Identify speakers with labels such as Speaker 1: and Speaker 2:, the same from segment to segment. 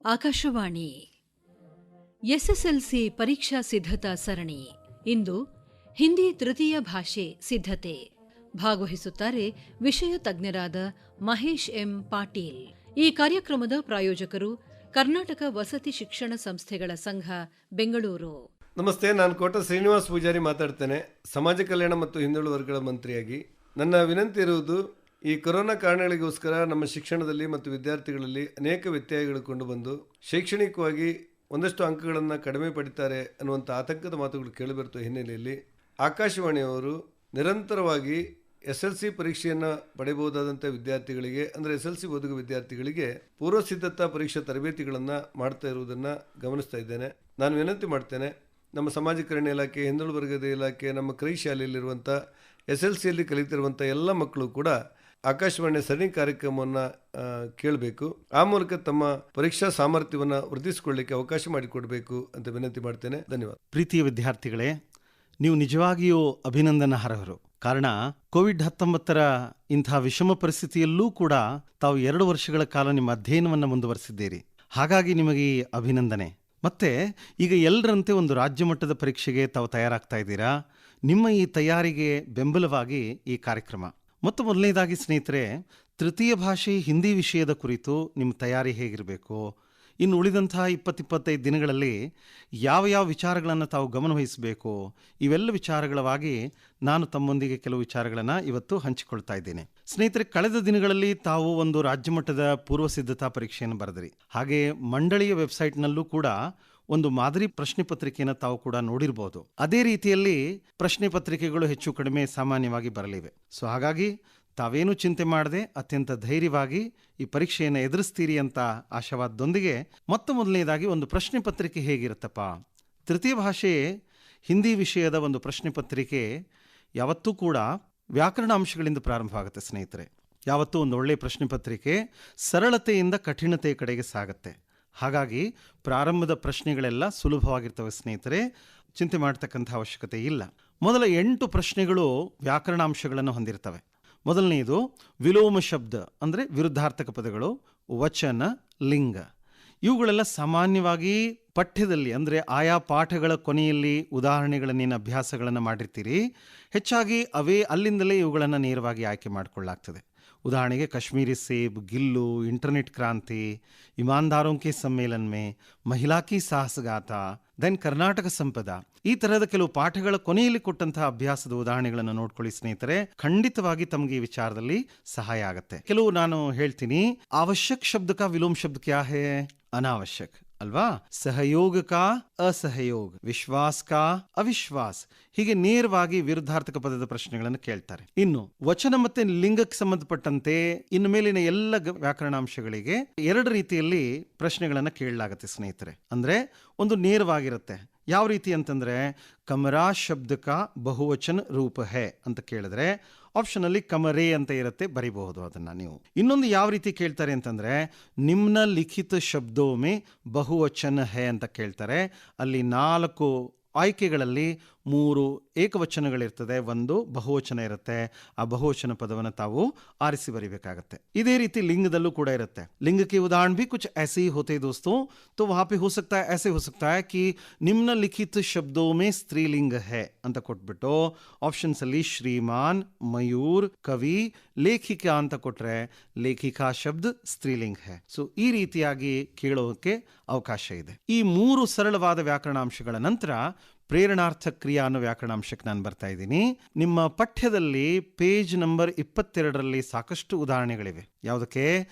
Speaker 1: Akashvani SSLC ಪರೀಕ್ಷಾ ಸಿದ್ಧತಾ ಸರಣಿ. ಇಂದು ಹಿಂದಿ ತೃತೀಯ ಭಾಷೆ ಸಿದ್ಧತೆ. ಭಾಗವಹಿಸುತ್ತಾರೆ ವಿಷಯ ತಜ್ಞರಾದ ಮಹೇಶ್ ಎಂ ಪಾಟೀಲ್. ಈ ಕಾರ್ಯಕ್ರಮದ ಪ್ರಾಯೋಜಕರು ಕರ್ನಾಟಕ ವಸತಿ ಶಿಕ್ಷಣ ಸಂಸ್ಥೆಗಳ ಸಂಘ, ಬೆಂಗಳೂರು.
Speaker 2: ನಮಸ್ತೆ, ನಾನು ಕೋಟ ಶ್ರೀನಿವಾಸ್ ಪೂಜಾರಿ ಮಾತಾಡ್ತೇನೆ, ಸಮಾಜ ಕಲ್ಯಾಣ ಮತ್ತು ಹಿಂದುಳಿದ ವರ್ಗಗಳ ಮಂತ್ರಿಯಾಗಿ. ನನ್ನ ವಿನಂತಿ ಇರುವುದು, ಈ ಕೊರೋನಾ ಕಾರಣಗಳಿಗೋಸ್ಕರ ನಮ್ಮ ಶಿಕ್ಷಣದಲ್ಲಿ ಮತ್ತು ವಿದ್ಯಾರ್ಥಿಗಳಲ್ಲಿ ಅನೇಕ ವ್ಯತ್ಯಯಗಳು ಕಂಡುಬಂದು ಶೈಕ್ಷಣಿಕವಾಗಿ ಒಂದಷ್ಟು ಅಂಕಗಳನ್ನು ಕಡಿಮೆ ಪಡಿತಾರೆ ಅನ್ನುವಂಥ ಆತಂಕದ ಮಾತುಗಳು ಕೇಳಿಬರುತ್ತ ಹಿನ್ನೆಲೆಯಲ್ಲಿ ಆಕಾಶವಾಣಿಯವರು ನಿರಂತರವಾಗಿ SLC ಪರೀಕ್ಷೆಯನ್ನು ಪಡೆಯಬಹುದಾದಂಥ ವಿದ್ಯಾರ್ಥಿಗಳಿಗೆ, ಅಂದರೆ SLC ಓದುವ ವಿದ್ಯಾರ್ಥಿಗಳಿಗೆ ಪೂರ್ವ ಸಿದ್ಧತಾ ಪರೀಕ್ಷಾ ತರಬೇತಿಗಳನ್ನು ಮಾಡ್ತಾ ಇರುವುದನ್ನು ಗಮನಿಸ್ತಾ ಇದ್ದೇನೆ. ನಾನು ವಿನಂತಿ ಮಾಡ್ತೇನೆ, ನಮ್ಮ ಸಮಾಜ ಕಲ್ಯಾಣ ಇಲಾಖೆ, ಹಿಂದುಳಿದ ವರ್ಗದ ಇಲಾಖೆ, ನಮ್ಮ ಕ್ರೈ ಶಾಲೆಯಲ್ಲಿರುವಂಥ SLCಯಲ್ಲಿ ಕಲಿತಿರುವಂಥ ಎಲ್ಲ ಮಕ್ಕಳು ಕೂಡ ಆಕಾಶವಾಣಿಯ ಸರಣಿ ಕಾರ್ಯಕ್ರಮವನ್ನು ಕೇಳಬೇಕು. ಆ ಮೂಲಕ ತಮ್ಮ ಪರೀಕ್ಷಾ ಸಾಮರ್ಥ್ಯವನ್ನು ವೃದ್ಧಿಸಿಕೊಳ್ಳಲಿಕ್ಕೆ ಅವಕಾಶ ಮಾಡಿಕೊಡಬೇಕು ಅಂತ ವಿನಂತಿ ಮಾಡ್ತೇನೆ. ಧನ್ಯವಾದ.
Speaker 3: ಪ್ರೀತಿಯ ವಿದ್ಯಾರ್ಥಿಗಳೇ, ನೀವು ನಿಜವಾಗಿಯೂ ಅಭಿನಂದನಾರ್ಹರು. ಕಾರಣ, ಕೋವಿಡ್-19 ಇಂಥ ವಿಷಮ ಪರಿಸ್ಥಿತಿಯಲ್ಲೂ ಕೂಡ ತಾವು 2 ವರ್ಷಗಳ ಕಾಲ ನಿಮ್ಮ ಅಧ್ಯಯನವನ್ನು ಮುಂದುವರೆಸಿದ್ದೀರಿ. ಹಾಗಾಗಿ ನಿಮಗೆ ಈ ಅಭಿನಂದನೆ. ಮತ್ತೆ ಈಗ ಎಲ್ಲರಂತೆ ಒಂದು ರಾಜ್ಯ ಮಟ್ಟದ ಪರೀಕ್ಷೆಗೆ ತಾವು ತಯಾರಾಗ್ತಾ ಇದ್ದೀರಾ. ನಿಮ್ಮ ಈ ತಯಾರಿಗೆ ಬೆಂಬಲವಾಗಿ ಈ ಕಾರ್ಯಕ್ರಮ. ಮತ್ತು ಮೊದಲನೇದಾಗಿ ಸ್ನೇಹಿತರೆ, ತೃತೀಯ ಭಾಷೆ ಹಿಂದಿ ವಿಷಯದ ಕುರಿತು ನಿಮ್ಮ ತಯಾರಿ ಹೇಗಿರಬೇಕು, ಇನ್ನು ಉಳಿದಂತಹ 20-25 ದಿನಗಳಲ್ಲಿ ಯಾವ ವಿಚಾರಗಳನ್ನು ತಾವು ಗಮನವಹಿಸಬೇಕು, ಇವೆಲ್ಲ ವಿಚಾರಗಳವಾಗಿ ನಾನು ತಮ್ಮೊಂದಿಗೆ ಕೆಲವು ವಿಚಾರಗಳನ್ನು ಇವತ್ತು ಹಂಚಿಕೊಳ್ತಾ ಇದ್ದೇನೆ. ಸ್ನೇಹಿತರೆ, ಕಳೆದ ದಿನಗಳಲ್ಲಿ ತಾವು ಒಂದು ರಾಜ್ಯ ಮಟ್ಟದ ಪೂರ್ವ ಸಿದ್ಧತಾ ಪರೀಕ್ಷೆಯನ್ನು ಬರೆದಿರಿ. ಹಾಗೆ ಮಂಡಳಿಯ ವೆಬ್ಸೈಟ್ನಲ್ಲೂ ಕೂಡ ಒಂದು ಮಾದರಿ ಪ್ರಶ್ನೆ ಪತ್ರಿಕೆಯನ್ನು ತಾವು ಕೂಡ ನೋಡಿರ್ಬೋದು. ಅದೇ ರೀತಿಯಲ್ಲಿ ಪ್ರಶ್ನೆ ಪತ್ರಿಕೆಗಳು ಹೆಚ್ಚು ಕಡಿಮೆ ಸಾಮಾನ್ಯವಾಗಿ ಬರಲಿವೆ. ಸೊ ಹಾಗಾಗಿ ತಾವೇನು ಚಿಂತೆ ಮಾಡದೆ ಅತ್ಯಂತ ಧೈರ್ಯವಾಗಿ ಈ ಪರೀಕ್ಷೆಯನ್ನು ಎದುರಿಸ್ತೀರಿ ಅಂತ ಆಶಾವಾದದೊಂದಿಗೆ, ಮೊದಲನೇದಾಗಿ ಒಂದು ಪ್ರಶ್ನೆ ಪತ್ರಿಕೆ ಹೇಗಿರುತ್ತಪ್ಪ? ತೃತೀಯ ಭಾಷೆ ಹಿಂದಿ ವಿಷಯದ ಒಂದು ಪ್ರಶ್ನೆ ಪತ್ರಿಕೆ ಯಾವತ್ತೂ ಕೂಡ ವ್ಯಾಕರಣ ಅಂಶಗಳಿಂದ ಪ್ರಾರಂಭ ಆಗುತ್ತೆ ಸ್ನೇಹಿತರೆ. ಯಾವತ್ತೂ ಒಂದು ಒಳ್ಳೆಯ ಪ್ರಶ್ನೆ ಪತ್ರಿಕೆ ಸರಳತೆಯಿಂದ ಕಠಿಣತೆಯ ಕಡೆಗೆ ಸಾಗುತ್ತೆ. ಹಾಗಾಗಿ ಪ್ರಾರಂಭದ ಪ್ರಶ್ನೆಗಳೆಲ್ಲ ಸುಲಭವಾಗಿರ್ತವೆ ಸ್ನೇಹಿತರೆ, ಚಿಂತೆ ಮಾಡ್ತಕ್ಕಂಥ ಅವಶ್ಯಕತೆ ಇಲ್ಲ. ಮೊದಲ 8 ಪ್ರಶ್ನೆಗಳು ವ್ಯಾಕರಣಾಂಶಗಳನ್ನು ಹೊಂದಿರ್ತವೆ. ಮೊದಲನೆಯದು ವಿಲೋಮ ಶಬ್ದ, ಅಂದರೆ ವಿರುದ್ಧಾರ್ಥಕ ಪದಗಳು, ವಚನ, ಲಿಂಗ. ಇವುಗಳೆಲ್ಲ ಸಾಮಾನ್ಯವಾಗಿ ಪಠ್ಯದಲ್ಲಿ, ಅಂದರೆ ಆಯಾ ಪಾಠಗಳ ಕೊನೆಯಲ್ಲಿ ಉದಾಹರಣೆಗಳನ್ನೇನು ಅಭ್ಯಾಸಗಳನ್ನು ಮಾಡಿರ್ತೀರಿ, ಹೆಚ್ಚಾಗಿ ಅಲ್ಲಿಂದಲೇ ಇವುಗಳನ್ನು ನೇರವಾಗಿ ಆಯ್ಕೆ ಮಾಡಿಕೊಳ್ಳಲಾಗ್ತದೆ. ಉದಾಹರಣೆಗೆ ಕಾಶ್ಮೀರಿ ಸೇಬ್, ಗಿಲ್ಲು, ಇಂಟರ್ನೆಟ್ ಕ್ರಾಂತಿ, ಇಮಾನ್ದಾರೋಂ ಕೆ ಸಮ್ಮೇಳನ ಮೇ, ಮಹಿಳಾ ಕಿ ಸಾಹಸಗಾಥಾ, ದೆನ್ ಕರ್ನಾಟಕ ಸಂಪದ, ಈ ತರಹದ ಕೆಲವು ಪಾಠಗಳ ಕೊನೆಯಲ್ಲಿ ಕೊಟ್ಟಂತಹ ಅಭ್ಯಾಸದ ಉದಾಹರಣೆಗಳನ್ನು ನೋಡ್ಕೊಳ್ಳಿ ಸ್ನೇಹಿತರೆ. ಖಂಡಿತವಾಗಿ ತಮಗೆ ಈ ವಿಚಾರದಲ್ಲಿ ಸಹಾಯ ಆಗುತ್ತೆ. ಕೆಲವು ನಾನು ಹೇಳ್ತೀನಿ. ಅವಶ್ಯಕ ಶಬ್ದ ಕಾ ವಿಲೋಮ ಶಬ್ದ ಕ್ಯಾ ಹೇ? ಅನಾವಶ್ಯಕ ಅಲ್ವಾ? ಸಹಯೋಗ ಕಾ ಅಸಹಯೋಗ, ವಿಶ್ವಾಸ ಕಾ ಅವಿಶ್ವಾಸ, ಹೀಗೆ ನೇರವಾಗಿ ವಿರುದ್ಧಾರ್ಥಕ ಪದದ ಪ್ರಶ್ನೆಗಳನ್ನು ಕೇಳ್ತಾರೆ. ಇನ್ನು ವಚನ ಮತ್ತೆ ಲಿಂಗಕ್ಕೆ ಸಂಬಂಧಪಟ್ಟಂತೆ ಇನ್ನು ಮೇಲಿನ ಎಲ್ಲ ವ್ಯಾಕರಣಾಂಶಗಳಿಗೆ 2 ರೀತಿಯಲ್ಲಿ ಪ್ರಶ್ನೆಗಳನ್ನು ಕೇಳಲಾಗುತ್ತೆ ಸ್ನೇಹಿತರೆ. ಅಂದ್ರೆ ಒಂದು ನೇರವಾಗಿರುತ್ತೆ. ಯಾವ ರೀತಿ ಅಂತಂದ್ರೆ, ಕಮರಾ ಶಬ್ದ ಕಾ ಬಹುವಚನ ರೂಪ ಹೇ ಅಂತ ಕೇಳಿದ್ರೆ ಆಪ್ಷನ್ ಅಲ್ಲಿ ಕಮರೇ ಅಂತ ಇರುತ್ತೆ, ಬರಿಬಹುದು ಅದನ್ನ ನೀವು. ಇನ್ನೊಂದು ಯಾವ ರೀತಿ ಕೇಳ್ತಾರೆ ಅಂತಂದ್ರೆ, ನಿಮ್ನ ಲಿಖಿತ ಶಬ್ದೋ ಮೇ ಬಹುವಚನ ಹೇ ಅಂತ ಕೇಳ್ತಾರೆ. ಅಲ್ಲಿ 4 ಆಯ್ಕೆಗಳಲ್ಲಿ 3 ಏಕವಚನಗಳಿರ್ತದೆ, 1 ಬಹುವಚನ ಇರುತ್ತೆ. ಆ ಬಹುವಚನ ಪದವನ್ನು ತಾವು ಆರಿಸಿ ಬರಿಬೇಕಾಗತ್ತೆ. ಇದೇ ರೀತಿ ಲಿಂಗದಲ್ಲೂ ಕೂಡ ಇರುತ್ತೆ. ಲಿಂಗ की उदाहरण भी कुछ ऐसे ही होते दोस्तों. तो वहां पे हो सकता है, ऐसे हो सकता है कि निम्नलिखित शब्दों में स्त्रीलिंग है ಅಂತ ಕೊಟ್ಬಿಟ್ಟು ಆಪ್ಷನ್ಸ್ ಅಲ್ಲಿ ಶ್ರೀಮಾನ್, ಮಯೂರ್, ಕವಿ, ಲೇಖಿಕಾ ಅಂತ ಕೊಟ್ರೆ ಲೇಖಿಕಾ ಶಬ್ದ ಸ್ತ್ರೀಲಿಂಗ ಹೇ. ಸೊ ಈ ರೀತಿಯಾಗಿ ಕೇಳೋಕೆ ಅವಕಾಶ ಇದೆ. ಈ 3 ಸರಳವಾದ ವ್ಯಾಕರಣಾಂಶಗಳ ನಂತರ ಪ್ರೇರಣಾರ್ಥ ಕ್ರಿಯಾ ಅನ್ನೋ ವ್ಯಾಕರಣಾಂಶಕ್ಕೆ ನಾನು ಬರ್ತಾ ಇದ್ದೀನಿ. ನಿಮ್ಮ ಪಠ್ಯದಲ್ಲಿ ಪೇಜ್ ನಂಬರ್ 22ರಲ್ಲಿ ಸಾಕಷ್ಟು ಉದಾಹರಣೆಗಳಿವೆ. ಯಾವುದಕ್ಕೆ?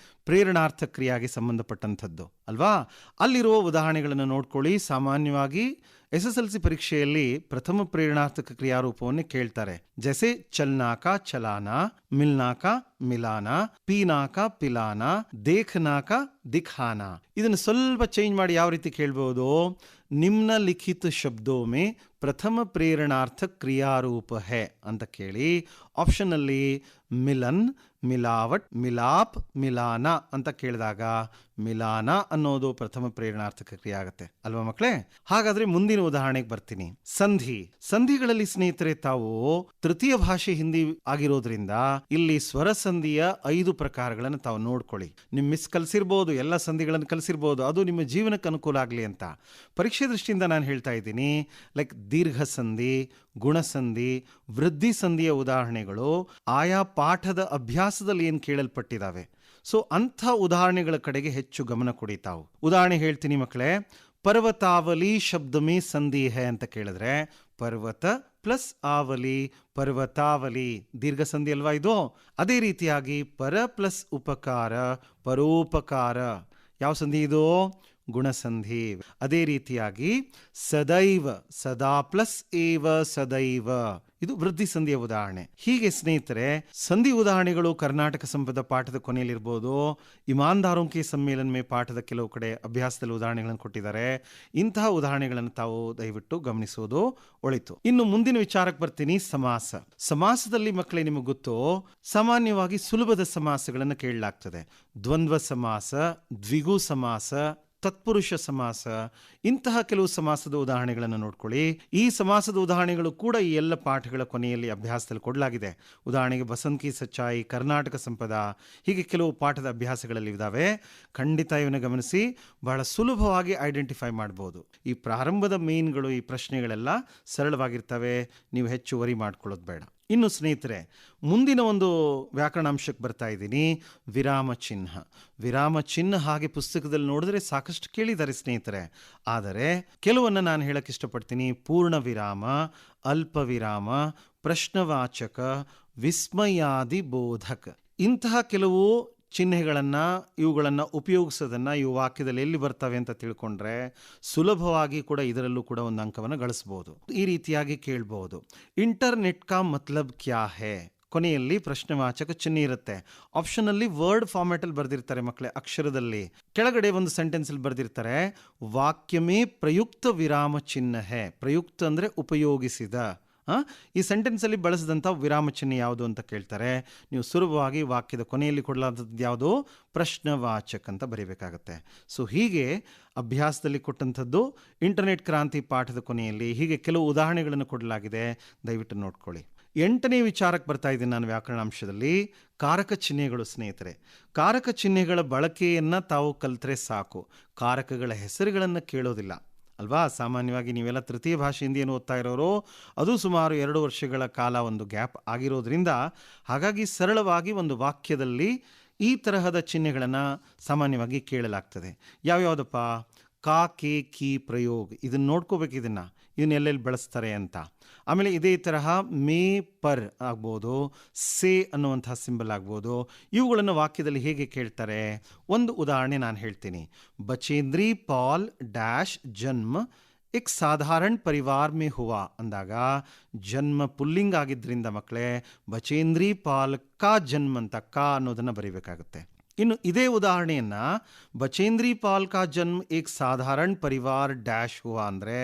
Speaker 3: ಪ್ರೇರಣಾರ್ಥ ಕ್ರಿಯಾಗೆ ಸಂಬಂಧಪಟ್ಟಂಥದ್ದು ಅಲ್ವಾ? ಅಲ್ಲಿರುವ ಉದಾಹರಣೆಗಳನ್ನು ನೋಡ್ಕೊಳ್ಳಿ. ಸಾಮಾನ್ಯವಾಗಿ SSLC ಪರೀಕ್ಷೆಯಲ್ಲಿ ಪ್ರಥಮ ಪ್ರೇರಣಾರ್ಥಕ ಕ್ರಿಯಾರೂಪವನ್ನು ಕೇಳ್ತಾರೆ. ಜೈಸೆ ಚಲ್ನಾಕ ಚಲಾನ, ಮಿಲ್ನಾಕ ಮಿಲಾನ, ಪೀನಾಕ ಪಿಲಾನ, ದೇಖನಾಕ ದಿಖಾನ. ಇದನ್ನು ಸ್ವಲ್ಪ ಚೇಂಜ್ ಮಾಡಿ ಯಾವ ರೀತಿ ಕೇಳ್ಬೋದು? ನಿಮ್ನಲಿಖಿತ ಶಬ್ದೋ ಮೇ ಪ್ರಥಮ ಪ್ರೇರಣಾರ್ಥ ಕ್ರಿಯಾರೂಪ ಹೇ ಅಂತ ಕೇಳಿ ಆಪ್ಷನ್ ಅಲ್ಲಿ ಮಿಲನ್, ಮಿಲಾವಟ್, ಮಿಲಾಪ್, ಮಿಲಾನ ಅಂತ ಕೇಳಿದಾಗ ಮಿಲಾನ ಅನ್ನೋದು ಪ್ರಥಮ ಪ್ರೇರಣಾರ್ಥಕ ಕ್ರಿಯೆ ಆಗುತ್ತೆ ಅಲ್ವಾ ಮಕ್ಕಳೇ? ಹಾಗಾದ್ರೆ ಮುಂದಿನ ಉದಾಹರಣೆಗೆ ಬರ್ತೀನಿ. ಸಂಧಿಗಳಲ್ಲಿ ಸ್ನೇಹಿತರೆ, ತಾವು ತೃತೀಯ ಭಾಷೆ ಹಿಂದಿ ಆಗಿರೋದ್ರಿಂದ ಇಲ್ಲಿ ಸ್ವರ ಸಂಧಿಯ 5 ಪ್ರಕಾರಗಳನ್ನು ತಾವು ನೋಡ್ಕೊಳ್ಳಿ. ನಿಮ್ ಮಿಸ್ ಕಲಿಸಿರ್ಬೋದು, ಎಲ್ಲ ಸಂಧಿಗಳನ್ನು ಕಲಿಸಿರ್ಬೋದು, ಅದು ನಿಮ್ಮ ಜೀವನಕ್ಕೆ ಅನುಕೂಲ ಆಗಲಿ ಅಂತ ಪರೀಕ್ಷೆ ದೃಷ್ಟಿಯಿಂದ ನಾನು ಹೇಳ್ತಾ ಇದ್ದೀನಿ. ಲೈಕ್ ದೀರ್ಘ ಸಂಧಿ, ಗುಣಸಂಧಿ, ವೃದ್ಧಿ ಸಂಧಿಯ ಉದಾಹರಣೆಗಳು ಆಯಾ ಪಾಠದ ಅಭ್ಯಾಸದಲ್ಲಿ ಏನು ಕೇಳಲ್ಪಟ್ಟಿದ್ದಾವೆ. ಸೊ ಅಂಥ ಉದಾಹರಣೆಗಳ ಕಡೆಗೆ ಹೆಚ್ಚು ಗಮನ ಕೊಡಿ ತಾವು. ಉದಾಹರಣೆ ಹೇಳ್ತೀನಿ ಮಕ್ಕಳೇ. ಪರ್ವತಾವಲಿ ಶಬ್ದ ಮೇ ಸಂಧಿ ಹೈ ಅಂತ ಕೇಳಿದ್ರೆ ಪರ್ವತ ಪ್ಲಸ್ ಆವಲಿ, ಪರ್ವತಾವಲಿ ದೀರ್ಘ ಸಂಧಿ ಅಲ್ವಾ ಇದು? ಅದೇ ರೀತಿಯಾಗಿ ಪರ ಪ್ಲಸ್ ಉಪಕಾರ, ಪರೋಪಕಾರ ಯಾವ ಸಂಧಿ ಇದು? ಗುಣಸಂಧಿ. ಅದೇ ರೀತಿಯಾಗಿ ಸದೈವ, ಸದಾ ಪ್ಲಸ್ ಏವ ಸದೈವ, ಇದು ವೃದ್ಧಿ ಸಂಧಿಯ ಉದಾಹರಣೆ. ಹೀಗೆ ಸ್ನೇಹಿತರೆ, ಸಂಧಿ ಉದಾಹರಣೆಗಳು ಕರ್ನಾಟಕ ಸಂಪದ ಪಾಠದ ಕೊನೆಯಲ್ಲಿರ್ಬೋದು, ಇಮಾನ್ದಾರೋಂ ಕೆ ಸಮ್ಮೇಳನ ಮೇ ಪಾಠದ ಕೆಲವು ಕಡೆ ಅಭ್ಯಾಸದಲ್ಲಿ ಉದಾಹರಣೆಗಳನ್ನು ಕೊಟ್ಟಿದ್ದಾರೆ. ಇಂತಹ ಉದಾಹರಣೆಗಳನ್ನು ತಾವು ದಯವಿಟ್ಟು ಗಮನಿಸುವುದು ಒಳಿತು. ಇನ್ನು ಮುಂದಿನ ವಿಚಾರಕ್ಕೆ ಬರ್ತೀನಿ. ಸಮಾಸದಲ್ಲಿ ಮಕ್ಕಳೇ ನಿಮಗೆ ಗೊತ್ತು, ಸಾಮಾನ್ಯವಾಗಿ ಸುಲಭದ ಸಮಾಸಗಳನ್ನು ಕೇಳಲಾಗ್ತದೆ. ದ್ವಂದ್ವ ಸಮಾಸ, ದ್ವಿಗು ಸಮಾಸ, ತತ್ಪುರುಷ ಸಮಾಸ, ಇಂತಹ ಕೆಲವು ಸಮಾಸದ ಉದಾಹರಣೆಗಳನ್ನು ನೋಡ್ಕೊಳ್ಳಿ. ಈ ಸಮಾಸದ ಉದಾಹರಣೆಗಳು ಕೂಡ ಈ ಎಲ್ಲ ಪಾಠಗಳ ಕೊನೆಯಲ್ಲಿ ಅಭ್ಯಾಸದಲ್ಲಿ ಕೊಡಲಾಗಿದೆ. ಉದಾಹರಣೆಗೆ ಬಸಂತ್ ಕಿ ಸಚ್ಚಾಯಿ, ಕರ್ನಾಟಕ ಸಂಪದ, ಹೀಗೆ ಕೆಲವು ಪಾಠದ ಅಭ್ಯಾಸಗಳಲ್ಲಿ ಇದ್ದಾವೆ. ಖಂಡಿತ ಇವನ್ನ ಗಮನಿಸಿ, ಬಹಳ ಸುಲಭವಾಗಿ ಐಡೆಂಟಿಫೈ ಮಾಡ್ಬೋದು. ಈ ಪ್ರಾರಂಭದ ಮೇನ್ಗಳು, ಈ ಪ್ರಶ್ನೆಗಳೆಲ್ಲ ಸರಳವಾಗಿರ್ತವೆ, ನೀವು ಹೆಚ್ಚು ವರಿ ಮಾಡ್ಕೊಳ್ಳೋದು ಬೇಡ. ಇನ್ನು ಸ್ನೇಹಿತರೆ, ಮುಂದಿನ ಒಂದು ವ್ಯಾಕರಣಾಂಶಕ್ಕೆ ಬರ್ತಾ ಇದ್ದೀನಿ. ವಿರಾಮ ಚಿಹ್ನ ಹಾಗೆ ಪುಸ್ತಕದಲ್ಲಿ ನೋಡಿದ್ರೆ ಸಾಕಷ್ಟು ಕೇಳಿದ್ದಾರೆ ಸ್ನೇಹಿತರೆ. ಆದರೆ ಕೆಲವನ್ನ ನಾನು ಹೇಳಕ್ಕೆ ಇಷ್ಟಪಡ್ತೀನಿ. ಪೂರ್ಣ ವಿರಾಮ, ಅಲ್ಪ ವಿರಾಮ, ಪ್ರಶ್ನವಾಚಕ, ವಿಸ್ಮಯಾದಿ ಬೋಧಕ, ಇಂತಹ ಕೆಲವು ಇವುಗಳನ್ನು ಉಪಯೋಗಿಸೋದನ್ನು ಈ ವಾಕ್ಯದಲ್ಲಿ ಎಲ್ಲಿ ಬರ್ತವೆ ಅಂತ ತಿಳ್ಕೊಂಡ್ರೆ ಸುಲಭವಾಗಿ ಕೂಡ ಇದರಲ್ಲೂ ಕೂಡ ಒಂದು ಅಂಕವನ್ನು ಗಳಿಸ್ಬೋದು. ಈ ರೀತಿಯಾಗಿ ಕೇಳ್ಬೋದು. ಇಂಟರ್ನೆಟ್ ಕಾ ಮತ್ಲಬ್ ಕ್ಯಾ ಹೇ, ಕೊನೆಯಲ್ಲಿ ಪ್ರಶ್ನೆವಾಚಕ ಚಿಹ್ನೆ ಇರುತ್ತೆ. ಆಪ್ಷನಲ್ಲಿ ವರ್ಡ್ ಫಾರ್ಮ್ಯಾಟಲ್ಲಿ ಬರೆದಿರ್ತಾರೆ ಮಕ್ಕಳೇ, ಅಕ್ಷರದಲ್ಲಿ. ಕೆಳಗಡೆ ಒಂದು ಸೆಂಟೆನ್ಸಲ್ಲಿ ಬರೆದಿರ್ತಾರೆ ವಾಕ್ಯಮೇ ಪ್ರಯುಕ್ತ ವಿರಾಮ ಚಿಹ್ನ ಹೇ. ಪ್ರಯುಕ್ತ ಅಂದರೆ ಉಪಯೋಗಿಸಿದ. ಈ ಸೆಂಟೆನ್ಸಲ್ಲಿ ಬಳಸಿದಂಥ ವಿರಾಮ ಚಿಹ್ನೆ ಯಾವುದು ಅಂತ ಕೇಳ್ತಾರೆ. ನೀವು ಸುಲಭವಾಗಿ ವಾಕ್ಯದ ಕೊನೆಯಲ್ಲಿ ಕೊಡಲಾದದ್ದು ಯಾವುದು? ಪ್ರಶ್ನವಾಚಕ ಅಂತ ಬರೀಬೇಕಾಗತ್ತೆ. ಸೊ ಹೀಗೆ ಅಭ್ಯಾಸದಲ್ಲಿ ಕೊಟ್ಟಂಥದ್ದು ಇಂಟರ್ನೆಟ್ ಕ್ರಾಂತಿ ಪಾಠದ ಕೊನೆಯಲ್ಲಿ ಹೀಗೆ ಕೆಲವು ಉದಾಹರಣೆಗಳನ್ನು ಕೊಡಲಾಗಿದೆ. ದಯವಿಟ್ಟು ನೋಡ್ಕೊಳ್ಳಿ. 8ನೇ ವಿಚಾರಕ್ಕೆ ಬರ್ತಾ ಇದ್ದೀನಿ ನಾನು ವ್ಯಾಕರಣಾಂಶದಲ್ಲಿ. ಕಾರಕ ಚಿಹ್ನೆಗಳು ಸ್ನೇಹಿತರೆ. ಕಾರಕ ಚಿಹ್ನೆಗಳ ಬಳಕೆಯನ್ನು ತಾವು ಕಲಿತ್ರೆ ಸಾಕು. ಕಾರಕಗಳ ಹೆಸರುಗಳನ್ನು ಕೇಳೋದಿಲ್ಲ ಅಲ್ವಾ? ಸಾಮಾನ್ಯವಾಗಿ ನೀವೆಲ್ಲ ತೃತೀಯ ಭಾಷೆ ಹಿಂದಿಯನ್ನು ಓದ್ತಾ ಇರೋರು, ಅದು ಸುಮಾರು 2 ವರ್ಷಗಳ ಕಾಲ ಒಂದು ಗ್ಯಾಪ್ ಆಗಿರೋದ್ರಿಂದ ಹಾಗಾಗಿ ಸರಳವಾಗಿ ಒಂದು ವಾಕ್ಯದಲ್ಲಿ ಈ ತರಹದ ಚಿಹ್ನೆಗಳನ್ನು ಸಾಮಾನ್ಯವಾಗಿ ಕೇಳಲಾಗ್ತದೆ. ಯಾವ್ಯಾವುದಪ್ಪ? ಕಾ, ಕೆ, ಕಿ ಪ್ರಯೋಗ, ಇದನ್ನು ನೋಡ್ಕೋಬೇಕು. ಇದನ್ನ ಎಲ್ಲೆಲ್ಲಿ ಬಳಸ್ತಾರೆ ಅಂತ. ಆಮೇಲೆ ಇದೇ ತರಹ ಮೇ, ಪರ್ ಆಗ್ಬೋದು, ಸೇ ಅನ್ನುವಂಥ ಸಿಂಬಲ್ ಆಗ್ಬೋದು. ಇವುಗಳನ್ನು ವಾಕ್ಯದಲ್ಲಿ ಹೇಗೆ ಕೇಳ್ತಾರೆ? ಒಂದು ಉದಾಹರಣೆ ನಾನು ಹೇಳ್ತೀನಿ. ಬಚೇಂದ್ರಿ ಪಾಲ್ ಡ್ಯಾಶ್ ಜನ್ಮ एक साधारण परिवार में हुआ ಅಂದಾಗ ಜನ್ಮ ಪುಲ್ಲಿಂಗ್ ಆಗಿದ್ರಿಂದ ಮಕ್ಕಳೇ ಬಚೇಂದ್ರಿ ಪಾಲ್ ಕಾ ಜನ್ಮ ಅಂತ ಕಾ ಅನ್ನೋದನ್ನು ಬರೀಬೇಕಾಗುತ್ತೆ. ಇನ್ನು ಇದೇ ಉದಾಹರಣೆಯನ್ನ ಬಚೇಂದ್ರಿ ಪಾಲ್ ಕಾ ಜನ್ಮ ಏಕ್ ಸಾಧಾರಣ ಪರಿವಾರ ಡ್ಯಾಶ್ ಹುವಾ ಅಂದರೆ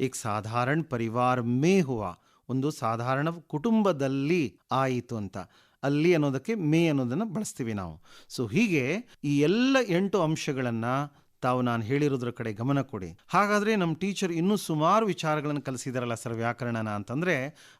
Speaker 3: ಏಕ್ ಸಾಧಾರಣ ಪರಿವಾರ ಮೇ ಹುವಾ, ಒಂದು ಸಾಧಾರಣ ಕುಟುಂಬದಲ್ಲಿ ಆಯಿತು ಅಂತ. ಅಲ್ಲಿ ಅನ್ನೋದಕ್ಕೆ ಮೇ ಅನ್ನೋದನ್ನು ಬಳಸ್ತೀವಿ ನಾವು. ಸೊ ಹೀಗೆ ಈ ಎಲ್ಲ 8 ಅಂಶಗಳನ್ನು ತಾವು ನಾನು ಹೇಳಿರೋದ್ರ ಕಡೆ ಗಮನ ಕೊಡಿ. ಹಾಗಾದರೆ ನಮ್ಮ ಟೀಚರ್ ಇನ್ನೂ ಸುಮಾರು ವಿಚಾರಗಳನ್ನು ಕಲಿಸಿದಾರಲ್ಲ ಸರ್ ವ್ಯಾಕರಣನ ಅಂತಂದರೆ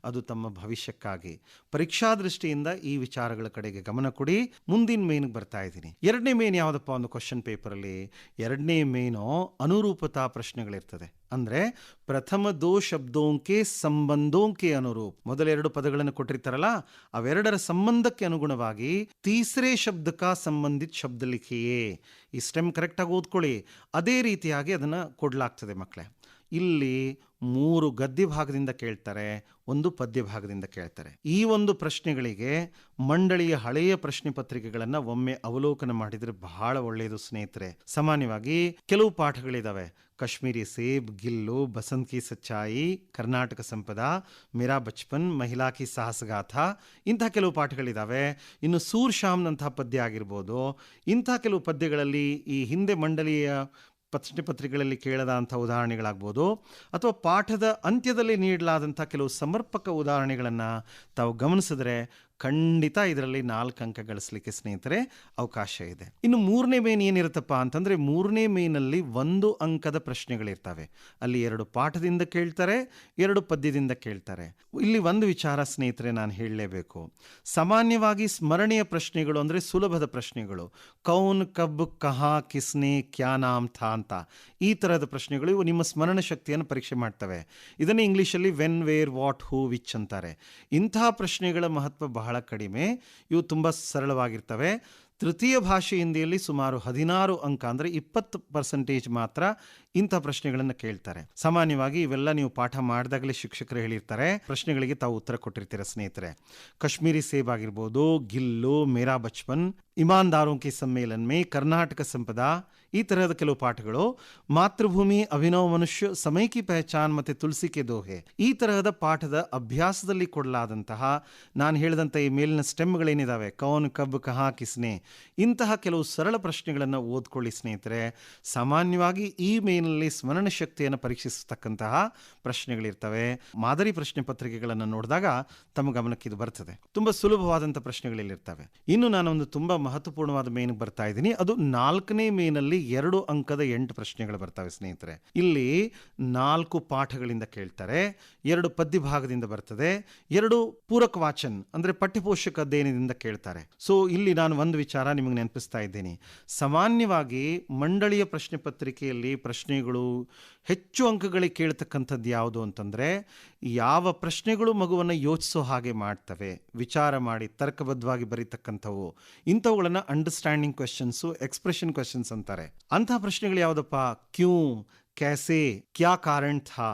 Speaker 3: ಅದು ತಮ್ಮ ಭವಿಷ್ಯಕ್ಕಾಗಿ. ಪರೀಕ್ಷಾ ದೃಷ್ಟಿಯಿಂದ ಈ ವಿಚಾರಗಳ ಕಡೆಗೆ ಗಮನ ಕೊಡಿ. ಮುಂದಿನ ಮೇನ್ಗೆ ಬರ್ತಾ ಇದ್ದೀನಿ. 2ನೇ ಮೇನ್ ಯಾವುದಪ್ಪ ಒಂದು ಕ್ವಶನ್ ಪೇಪರಲ್ಲಿ? 2ನೇ ಮೇನು ಅನುರೂಪತಾ ಪ್ರಶ್ನೆಗಳಿರ್ತದೆ. ಅಂದರೆ ಪ್ರಥಮ ದೋ ಶಬ್ದೋಂಕೆ ಸಂಬಂಧೋಂಕೆ ಅನುರೂಪ್. ಮೊದಲ 2 ಪದಗಳನ್ನು ಕೊಟ್ಟಿರ್ತಾರಲ್ಲ, ಅವೆರಡರ ಸಂಬಂಧಕ್ಕೆ ಅನುಗುಣವಾಗಿ ತೀಸರೇ ಶಬ್ದಕ ಸಂಬಂಧಿತ ಶಬ್ದ ಲಿಖಿಯೇ. ಈ ಸ್ಟೆಮ್ ಕರೆಕ್ಟಾಗಿ ಓದ್ಕೊಳ್ಳಿ. ಅದೇ ರೀತಿಯಾಗಿ ಅದನ್ನು ಕೊಡಲಾಗ್ತದೆ ಮಕ್ಕಳೇ. ಇಲ್ಲಿ 3 ಗದ್ಯ ಭಾಗದಿಂದ ಕೇಳ್ತಾರೆ, 1 ಪದ್ಯ ಭಾಗದಿಂದ ಕೇಳ್ತಾರೆ. ಈ ಒಂದು ಪ್ರಶ್ನೆಗಳಿಗೆ ಮಂಡಳಿಯ ಹಳೆಯ ಪ್ರಶ್ನೆ ಪತ್ರಿಕೆಗಳನ್ನು ಒಮ್ಮೆ ಅವಲೋಕನ ಮಾಡಿದರೆ ಬಹಳ ಒಳ್ಳೆಯದು ಸ್ನೇಹಿತರೆ. ಸಾಮಾನ್ಯವಾಗಿ ಕೆಲವು ಪಾಠಗಳಿದಾವೆ. ಕಾಶ್ಮೀರಿ ಸೇಬ್, ಗಿಲ್ಲು, ಬಸಂತ್ ಕಿ ಸಚ್ಚಾಯಿ, ಕರ್ನಾಟಕ ಸಂಪದ, ಮೇರಾ ಬಚ್ಪನ್, ಮಹಿಳಾ ಕಿ ಸಾಹಸಗಾಥಾ, ಇಂಥ ಕೆಲವು ಪಾಠಗಳಿದ್ದಾವೆ. ಇನ್ನು ಸೂರ್ ಶಾಮ್ನಂತಹ ಪದ್ಯ ಆಗಿರ್ಬೋದು. ಇಂಥ ಕೆಲವು ಪದ್ಯಗಳಲ್ಲಿ ಈ ಹಿಂದೆ ಮಂಡಳಿಯ ಪ್ರಶ್ನೆ ಪತ್ರಿಕೆಗಳಲ್ಲಿ ಕೇಳದಂಥ ಉದಾಹರಣೆಗಳಾಗ್ಬೋದು, ಅಥವಾ ಪಾಠದ ಅಂತ್ಯದಲ್ಲಿ ನೀಡಲಾದಂಥ ಕೆಲವು ಸಮರ್ಪಕ ಉದಾಹರಣೆಗಳನ್ನು ತಾವು ಗಮನಿಸಿದ್ರೆ ಖಂಡಿತ ಇದರಲ್ಲಿ 4 ಅಂಕ ಗಳಿಸಲಿಕ್ಕೆ ಸ್ನೇಹಿತರೆ ಅವಕಾಶ ಇದೆ. ಇನ್ನು 3ನೇ ಮೇನ್ ಏನಿರುತ್ತಪ್ಪ ಅಂತಂದರೆ 3ನೇ ಮೇನಲ್ಲಿ 1 ಅಂಕದ ಪ್ರಶ್ನೆಗಳಿರ್ತವೆ. ಅಲ್ಲಿ 2 ಪಾಠದಿಂದ ಕೇಳ್ತಾರೆ, 2 ಪದ್ಯದಿಂದ ಕೇಳ್ತಾರೆ. ಇಲ್ಲಿ ಒಂದು ವಿಚಾರ ಸ್ನೇಹಿತರೆ ನಾನು ಹೇಳಲೇಬೇಕು. ಸಾಮಾನ್ಯವಾಗಿ ಸ್ಮರಣೆಯ ಪ್ರಶ್ನೆಗಳು ಅಂದರೆ ಸುಲಭದ ಪ್ರಶ್ನೆಗಳು, ಕೌನ್ ಕಬ್ ಕಹಾ ಕಿಸ್ನೆ ಕ್ಯಾ ನಾಮ್ ಥಾ ಅಂತ ಈ ಥರದ ಪ್ರಶ್ನೆಗಳು ಇವು ನಿಮ್ಮ ಸ್ಮರಣ ಶಕ್ತಿಯನ್ನು ಪರೀಕ್ಷೆ ಮಾಡ್ತವೆ. ಇದನ್ನು ಇಂಗ್ಲೀಷಲ್ಲಿ when, where, what, who, which ಅಂತಾರೆ. ಇಂತಹ ಪ್ರಶ್ನೆಗಳ ಮಹತ್ವ ಬಹಳ ಕಡಿಮೆ. ಇವು ತುಂಬ ಸರಳವಾಗಿರ್ತವೆ. ತೃತೀಯ ಭಾಷೆ ಹಿಂದಿಯಲ್ಲಿ ಸುಮಾರು 16 ಅಂಕ ಅಂದರೆ 20% ಮಾತ್ರ ಇಂಥ ಪ್ರಶ್ನೆಗಳನ್ನು ಕೇಳ್ತಾರೆ. ಸಾಮಾನ್ಯವಾಗಿ ಇವೆಲ್ಲ ನೀವು ಪಾಠ ಮಾಡಿದಾಗಲೇ ಶಿಕ್ಷಕರು ಹೇಳಿರ್ತಾರೆ. ಪ್ರಶ್ನೆಗಳಿಗೆ ತಾವು ಉತ್ತರ ಕೊಟ್ಟಿರ್ತೀರ ಸ್ನೇಹಿತರೆ. ಕಾಶ್ಮೀರಿ ಸೇಬ್ ಆಗಿರ್ಬೋದು, ಗಿಲ್ಲು, ಮೇರಾ ಬಚ್ಪನ್, ಇಮಾನ್ದಾರೋಂ ಕಿ ಸಮ್ಮೇಳನ್ ಮೇ, ಕರ್ನಾಟಕ ಸಂಪದಾ, ಈ ತರಹದ ಕೆಲವು ಪಾಠಗಳು, ಮಾತೃಭೂಮಿ, ಅಭಿನವ್ ಮನುಷ್ಯ, ಸಮಯ ಕಿ ಪಹಚಾನ್ ಮತ್ತು ತುಳಸಿ ಕೆ ದೋಹೆ, ಈ ತರಹದ ಪಾಠದ ಅಭ್ಯಾಸದಲ್ಲಿ ಕೊಡಲಾದಂತಹ ನಾನು ಹೇಳಿದಂಥ ಈ ಮೇಲಿನ ಸ್ಟೆಮ್ಗಳೇನಿದ್ದಾವೆ, ಕೌನ್ ಕಬ್ ಕಹಾ ಕಿಸ್ನೆ, ಇಂತಹ ಕೆಲವು ಸರಳ ಪ್ರಶ್ನೆಗಳನ್ನು ಓದ್ಕೊಳ್ಳಿ ಸ್ನೇಹಿತರೆ. ಸಾಮಾನ್ಯವಾಗಿ ಈ ಮೇಲಿನಲ್ಲಿ ಸ್ಮರಣ ಶಕ್ತಿಯನ್ನು ಪರೀಕ್ಷಿಸತಕ್ಕಂತಹ ಪ್ರಶ್ನೆಗಳಿರ್ತವೆ. ಮಾದರಿ ಪ್ರಶ್ನೆ ಪತ್ರಿಕೆಗಳನ್ನು ನೋಡಿದಾಗ ತಮ್ಮ ಗಮನಕ್ಕೆ ಇದು ಬರ್ತದೆ. ತುಂಬ ಸುಲಭವಾದಂಥ ಪ್ರಶ್ನೆಗಳಿಲ್ಲಿರ್ತವೆ. ಇನ್ನು ನಾನೊಂದು ತುಂಬ ಮಹತ್ವಪೂರ್ಣವಾದ ಮೇನ್ಗೆ ಬರ್ತಾ ಇದ್ದೀನಿ. ಅದು 4ನೇ ಮೇನಲ್ಲಿ 2 ಅಂಕದ 8 ಪ್ರಶ್ನೆಗಳು ಬರ್ತವೆ ಸ್ನೇಹಿತರೆ. ಇಲ್ಲಿ 4 ಪಾಠಗಳಿಂದ ಕೇಳ್ತಾರೆ, 2 ಪದ್ಯ ಭಾಗದಿಂದ ಬರ್ತದೆ, 2 ಪೂರಕ ವಾಚನ್ ಅಂದರೆ ಪಠ್ಯಪೋಷಕ ಅಧ್ಯಯನದಿಂದ ಕೇಳ್ತಾರೆ. ಸೊ ಇಲ್ಲಿ ನಾನು ಒಂದು ವಿಚಾರ ನಿಮಗೆ ನೆನಪಿಸ್ತಾ ಇದ್ದೀನಿ. ಸಾಮಾನ್ಯವಾಗಿ ಮಂಡಳಿಯ ಪ್ರಶ್ನೆ ಪತ್ರಿಕೆಯಲ್ಲಿ ಪ್ರಶ್ನೆಗಳು ಹೆಚ್ಚು ಅಂಕಗಳಿಗೆ ಕೇಳ್ತಕ್ಕಂಥದ್ದು ಯಾವುದು ಅಂತಂದರೆ, ಯಾವ ಪ್ರಶ್ನೆಗಳು ಮಗುವನ್ನು ಯೋಚಿಸೋ ಹಾಗೆ ಮಾಡ್ತವೆ, ವಿಚಾರ ಮಾಡಿ ತರ್ಕಬದ್ಧವಾಗಿ ಬರೀತಕ್ಕಂಥವು, ಇಂಥವುಗಳನ್ನು ಅಂಡರ್ಸ್ಟ್ಯಾಂಡಿಂಗ್ ಕ್ವೆಶನ್ಸು, ಎಕ್ಸ್ಪ್ರೆಷನ್ ಕ್ವೆಶನ್ಸ್ ಅಂತಾರೆ. ಅಂತಹ ಪ್ರಶ್ನೆಗಳು ಯಾವುದಪ್ಪ? ಕ್ಯೂ, ಕ್ಯಾಸೆ, ಕ್ಯಾ ಕಾರಣ ಥಾ,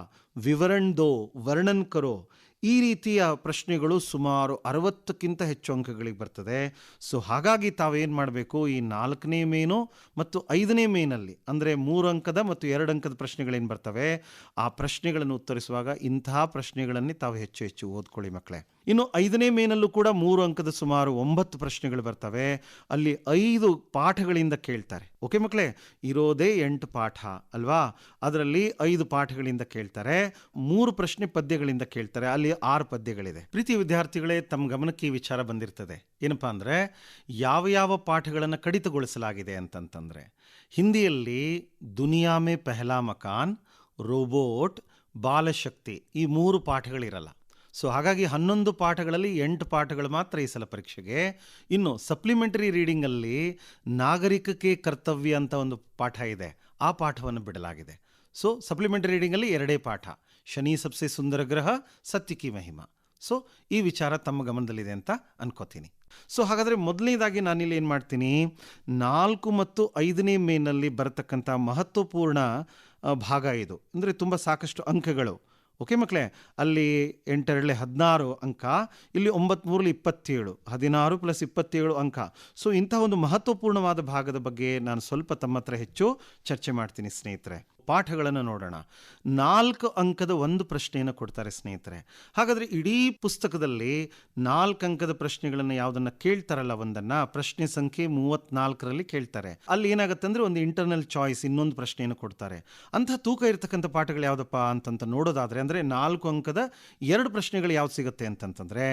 Speaker 3: ವಿವರಣ್ ದೋ, ವರ್ಣನ್ ಕರೋ, ಈ ರೀತಿಯ ಪ್ರಶ್ನೆಗಳು ಸುಮಾರು 60ಕ್ಕಿಂತ ಹೆಚ್ಚು ಅಂಕಗಳಿಗೆ ಬರ್ತದೆ. ಸೊ ಹಾಗಾಗಿ ತಾವೇನು ಮಾಡಬೇಕು, ಈ 4ನೇ ಮೇನು ಮತ್ತು 5ನೇ ಮೇನಲ್ಲಿ ಅಂದರೆ 3 ಅಂಕದ ಮತ್ತು 2 ಅಂಕದ ಪ್ರಶ್ನೆಗಳೇನು ಬರ್ತವೆ, ಆ ಪ್ರಶ್ನೆಗಳನ್ನು ಉತ್ತರಿಸುವಾಗ ಇಂತಹ ಪ್ರಶ್ನೆಗಳನ್ನೇ ತಾವು ಹೆಚ್ಚು ಹೆಚ್ಚು ಓದ್ಕೊಳ್ಳಿ ಮಕ್ಕಳೇ. ಇನ್ನು 5ನೇ ಮೇನಲ್ಲೂ ಕೂಡ 3 ಅಂಕದ ಸುಮಾರು 9 ಪ್ರಶ್ನೆಗಳು ಬರ್ತವೆ. ಅಲ್ಲಿ 5 ಪಾಠಗಳಿಂದ ಕೇಳ್ತಾರೆ. ಓಕೆ ಮಕ್ಕಳೇ, ಇರೋದೇ 8 ಪಾಠ ಅಲ್ವಾ, ಅದರಲ್ಲಿ 5 ಪಾಠಗಳಿಂದ ಕೇಳ್ತಾರೆ, 3 ಪ್ರಶ್ನೆ ಪದ್ಯಗಳಿಂದ ಕೇಳ್ತಾರೆ, ಅಲ್ಲಿ 6 ಪದ್ಯಗಳಿದೆ. ಪ್ರೀತಿಯ ವಿದ್ಯಾರ್ಥಿಗಳೇ, ತಮ್ಮ ಗಮನಕ್ಕೆ ಈ ವಿಚಾರ ಬಂದಿರ್ತದೆ. ಏನಪ್ಪಾ ಅಂದರೆ, ಯಾವ ಯಾವ ಪಾಠಗಳನ್ನು ಕಡಿತಗೊಳಿಸಲಾಗಿದೆ ಅಂತಂತಂದರೆ, ಹಿಂದಿಯಲ್ಲಿ ದುನಿಯಾ ಮೇ ಪೆಹಲಾ ಮಕಾನ್, ರೋಬೋಟ್, ಬಾಲಶಕ್ತಿ ಈ 3 ಪಾಠಗಳಿರಲ್ಲ. ಸೊ ಹಾಗಾಗಿ 11 ಪಾಠಗಳಲ್ಲಿ 8 ಪಾಠಗಳು ಮಾತ್ರ ಈ ಸಲ ಪರೀಕ್ಷೆಗೆ. ಇನ್ನು ಸಪ್ಲಿಮೆಂಟರಿ ರೀಡಿಂಗಲ್ಲಿ ನಾಗರಿಕಕ್ಕೆ ಕರ್ತವ್ಯ ಅಂತ ಒಂದು ಪಾಠ ಇದೆ, ಆ ಪಾಠವನ್ನು ಬಿಡಲಾಗಿದೆ. ಸೊ ಸಪ್ಲಿಮೆಂಟರಿ ರೀಡಿಂಗಲ್ಲಿ 2 ಪಾಠ, ಶನಿ ಸಬ್ಸೆ ಸುಂದರ ಗ್ರಹ, ಸತ್ಯ ಕಿ ಮಹಿಮಾ. ಸೊ ಈ ವಿಚಾರ ತಮ್ಮ ಗಮನದಲ್ಲಿದೆ ಅಂತ ಅನ್ಕೋತೀನಿ. ಸೊ ಹಾಗಾದರೆ ಮೊದಲನೇದಾಗಿ ನಾನಿಲ್ಲಿ ಏನು ಮಾಡ್ತೀನಿ, 4 ಮತ್ತು 5ನೇ ಮೇನಲ್ಲಿ ಬರತಕ್ಕಂಥ ಮಹತ್ವಪೂರ್ಣ ಭಾಗ ಇದು. ಅಂದರೆ ತುಂಬ ಸಾಕಷ್ಟು ಅಂಕಗಳು. ಓಕೆ ಮಕ್ಕಳೇ, ಅಲ್ಲಿ 8 16 ಅಂಕ, ಇಲ್ಲಿ 9 3 27, 16 + 27 ಅಂಕ. ಸೊ ಇಂಥ ಒಂದು ಮಹತ್ವಪೂರ್ಣವಾದ ಭಾಗದ ಬಗ್ಗೆ ನಾನು ಸ್ವಲ್ಪ ತಮ್ಮ ಹತ್ರ ಹೆಚ್ಚು ಚರ್ಚೆ ಮಾಡ್ತೀನಿ ಸ್ನೇಹಿತರೆ. ಪಾಠಗಳನ್ನು ನೋಡೋಣ. 4 ಅಂಕದ ಒಂದು ಪ್ರಶ್ನೆಯನ್ನು ಕೊಡ್ತಾರೆ ಸ್ನೇಹಿತರೆ. ಹಾಗಾದರೆ ಇಡೀ ಪುಸ್ತಕದಲ್ಲಿ 4 ಅಂಕದ ಪ್ರಶ್ನೆಗಳನ್ನು ಯಾವುದನ್ನು ಕೇಳ್ತಾರಲ್ಲ, ಒಂದನ್ನು ಪ್ರಶ್ನೆ ಸಂಖ್ಯೆ 34ರಲ್ಲಿ ಕೇಳ್ತಾರೆ. ಅಲ್ಲಿ ಏನಾಗುತ್ತೆ ಅಂದರೆ ಒಂದು ಇಂಟರ್ನಲ್ ಚಾಯ್ಸ್ ಇನ್ನೊಂದು ಪ್ರಶ್ನೆಯನ್ನು ಕೊಡ್ತಾರೆ. ಅಂಥ ತೂಕ ಇರತಕ್ಕಂಥ ಪಾಠಗಳು ಯಾವುದಪ್ಪ ಅಂತಂತ ನೋಡೋದಾದರೆ, ಅಂದರೆ 4 ಅಂಕದ 2 ಪ್ರಶ್ನೆಗಳು ಯಾವ್ದು ಸಿಗುತ್ತೆ ಅಂತಂತಂದರೆ,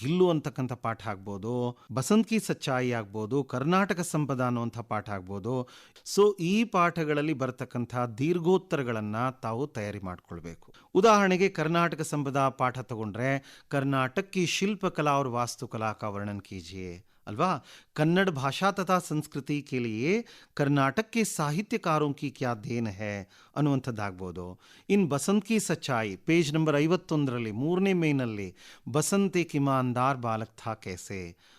Speaker 3: ಗಿಲ್ಲು ಅಂತಕ್ಕಂಥ ಪಾಠ ಆಗ್ಬೋದು, ಬಸಂತ್ ಕಿ ಸಚ್ಚಾಯಿ ಆಗ್ಬೋದು, ಕರ್ನಾಟಕ ಸಂಪದ ಅನ್ನುವಂಥ ಪಾಠ ಆಗ್ಬೋದು. ಸೊ ಈ ಪಾಠಗಳಲ್ಲಿ ಬರತಕ್ಕಂಥ ದೀರ್ಘೋತ್ತರಗಳನ್ನು ತಾವು ತಯಾರಿ ಮಾಡಿಕೊಳ್ಬೇಕು. ಉದಾಹರಣೆಗೆ ಕರ್ನಾಟಕ ಸಂಪದ ಪಾಠ ತಗೊಂಡ್ರೆ, ಕರ್ನಾಟಕ ಕಿ ಶಿಲ್ಪಕಲಾ और वास्तुकला का वर्णन कीजिए अल्वा, कन्नड़ भाषा तथा संस्कृति के लिए कर्नाटक के साहित्यकारों की क्या देन है ಅನ್ನುವಂಥದ್ದಾಗ್ಬೋದು. ಇನ್ನು ಬಸಂತ್ ಕಿ ಸಚ್ಚಾಯಿ ಪೇಜ್ ನಂಬರ್ 51ರಲ್ಲಿ 3ನೇ ಮೇನಲ್ಲಿ ಬಸಂತ್ ಏಕ್ ಇಮಾನ್ದಾರ್ ಬಾಲಕ್ ಥಾ ಕೈಸೆ,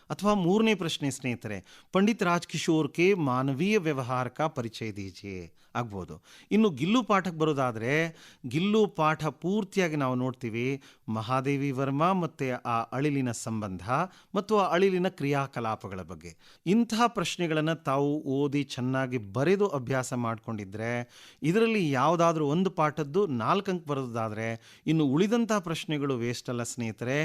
Speaker 3: ಅಥವಾ 3ನೇ ಪ್ರಶ್ನೆ ಸ್ನೇಹಿತರೆ, ಪಂಡಿತ್ ರಾಜ್ಕಿಶೋರ್ ಕೆ ಮಾನವೀಯ ವ್ಯವಹಾರ ಕಾ ಪರಿಚಯ ದೀಜಿಯೆ ಆಗ್ಬೋದು. ಇನ್ನು ಗಿಲ್ಲು ಪಾಠಕ್ಕೆ ಬರೋದಾದರೆ, ಗಿಲ್ಲು ಪಾಠ ಪೂರ್ತಿಯಾಗಿ ನಾವು ನೋಡ್ತೀವಿ ಮಹಾದೇವಿ ವರ್ಮಾ ಮತ್ತು ಆ ಅಳಿಲಿನ ಸಂಬಂಧ ಮತ್ತು ಆ ಅಳಿಲಿನ ಕ್ರಿಯಾಕಲಾಪಗಳ ಬಗ್ಗೆ. ಇಂತಹ ಪ್ರಶ್ನೆಗಳನ್ನು ತಾವು ಓದಿ ಚೆನ್ನಾಗಿ ಬರೆದು ಅಭ್ಯಾಸ ಮಾಡಿಕೊಂಡಿದ್ರೆ, ಇದರಲ್ಲಿ ಯಾವುದಾದ್ರೂ ಒಂದು ಪಾಠದ್ದು 4 ಅಂಕ ಬರೋದಾದರೆ, ಇನ್ನು ಉಳಿದಂಥ ಪ್ರಶ್ನೆಗಳು ವೇಸ್ಟ್ ಅಲ್ಲ ಸ್ನೇಹಿತರೆ,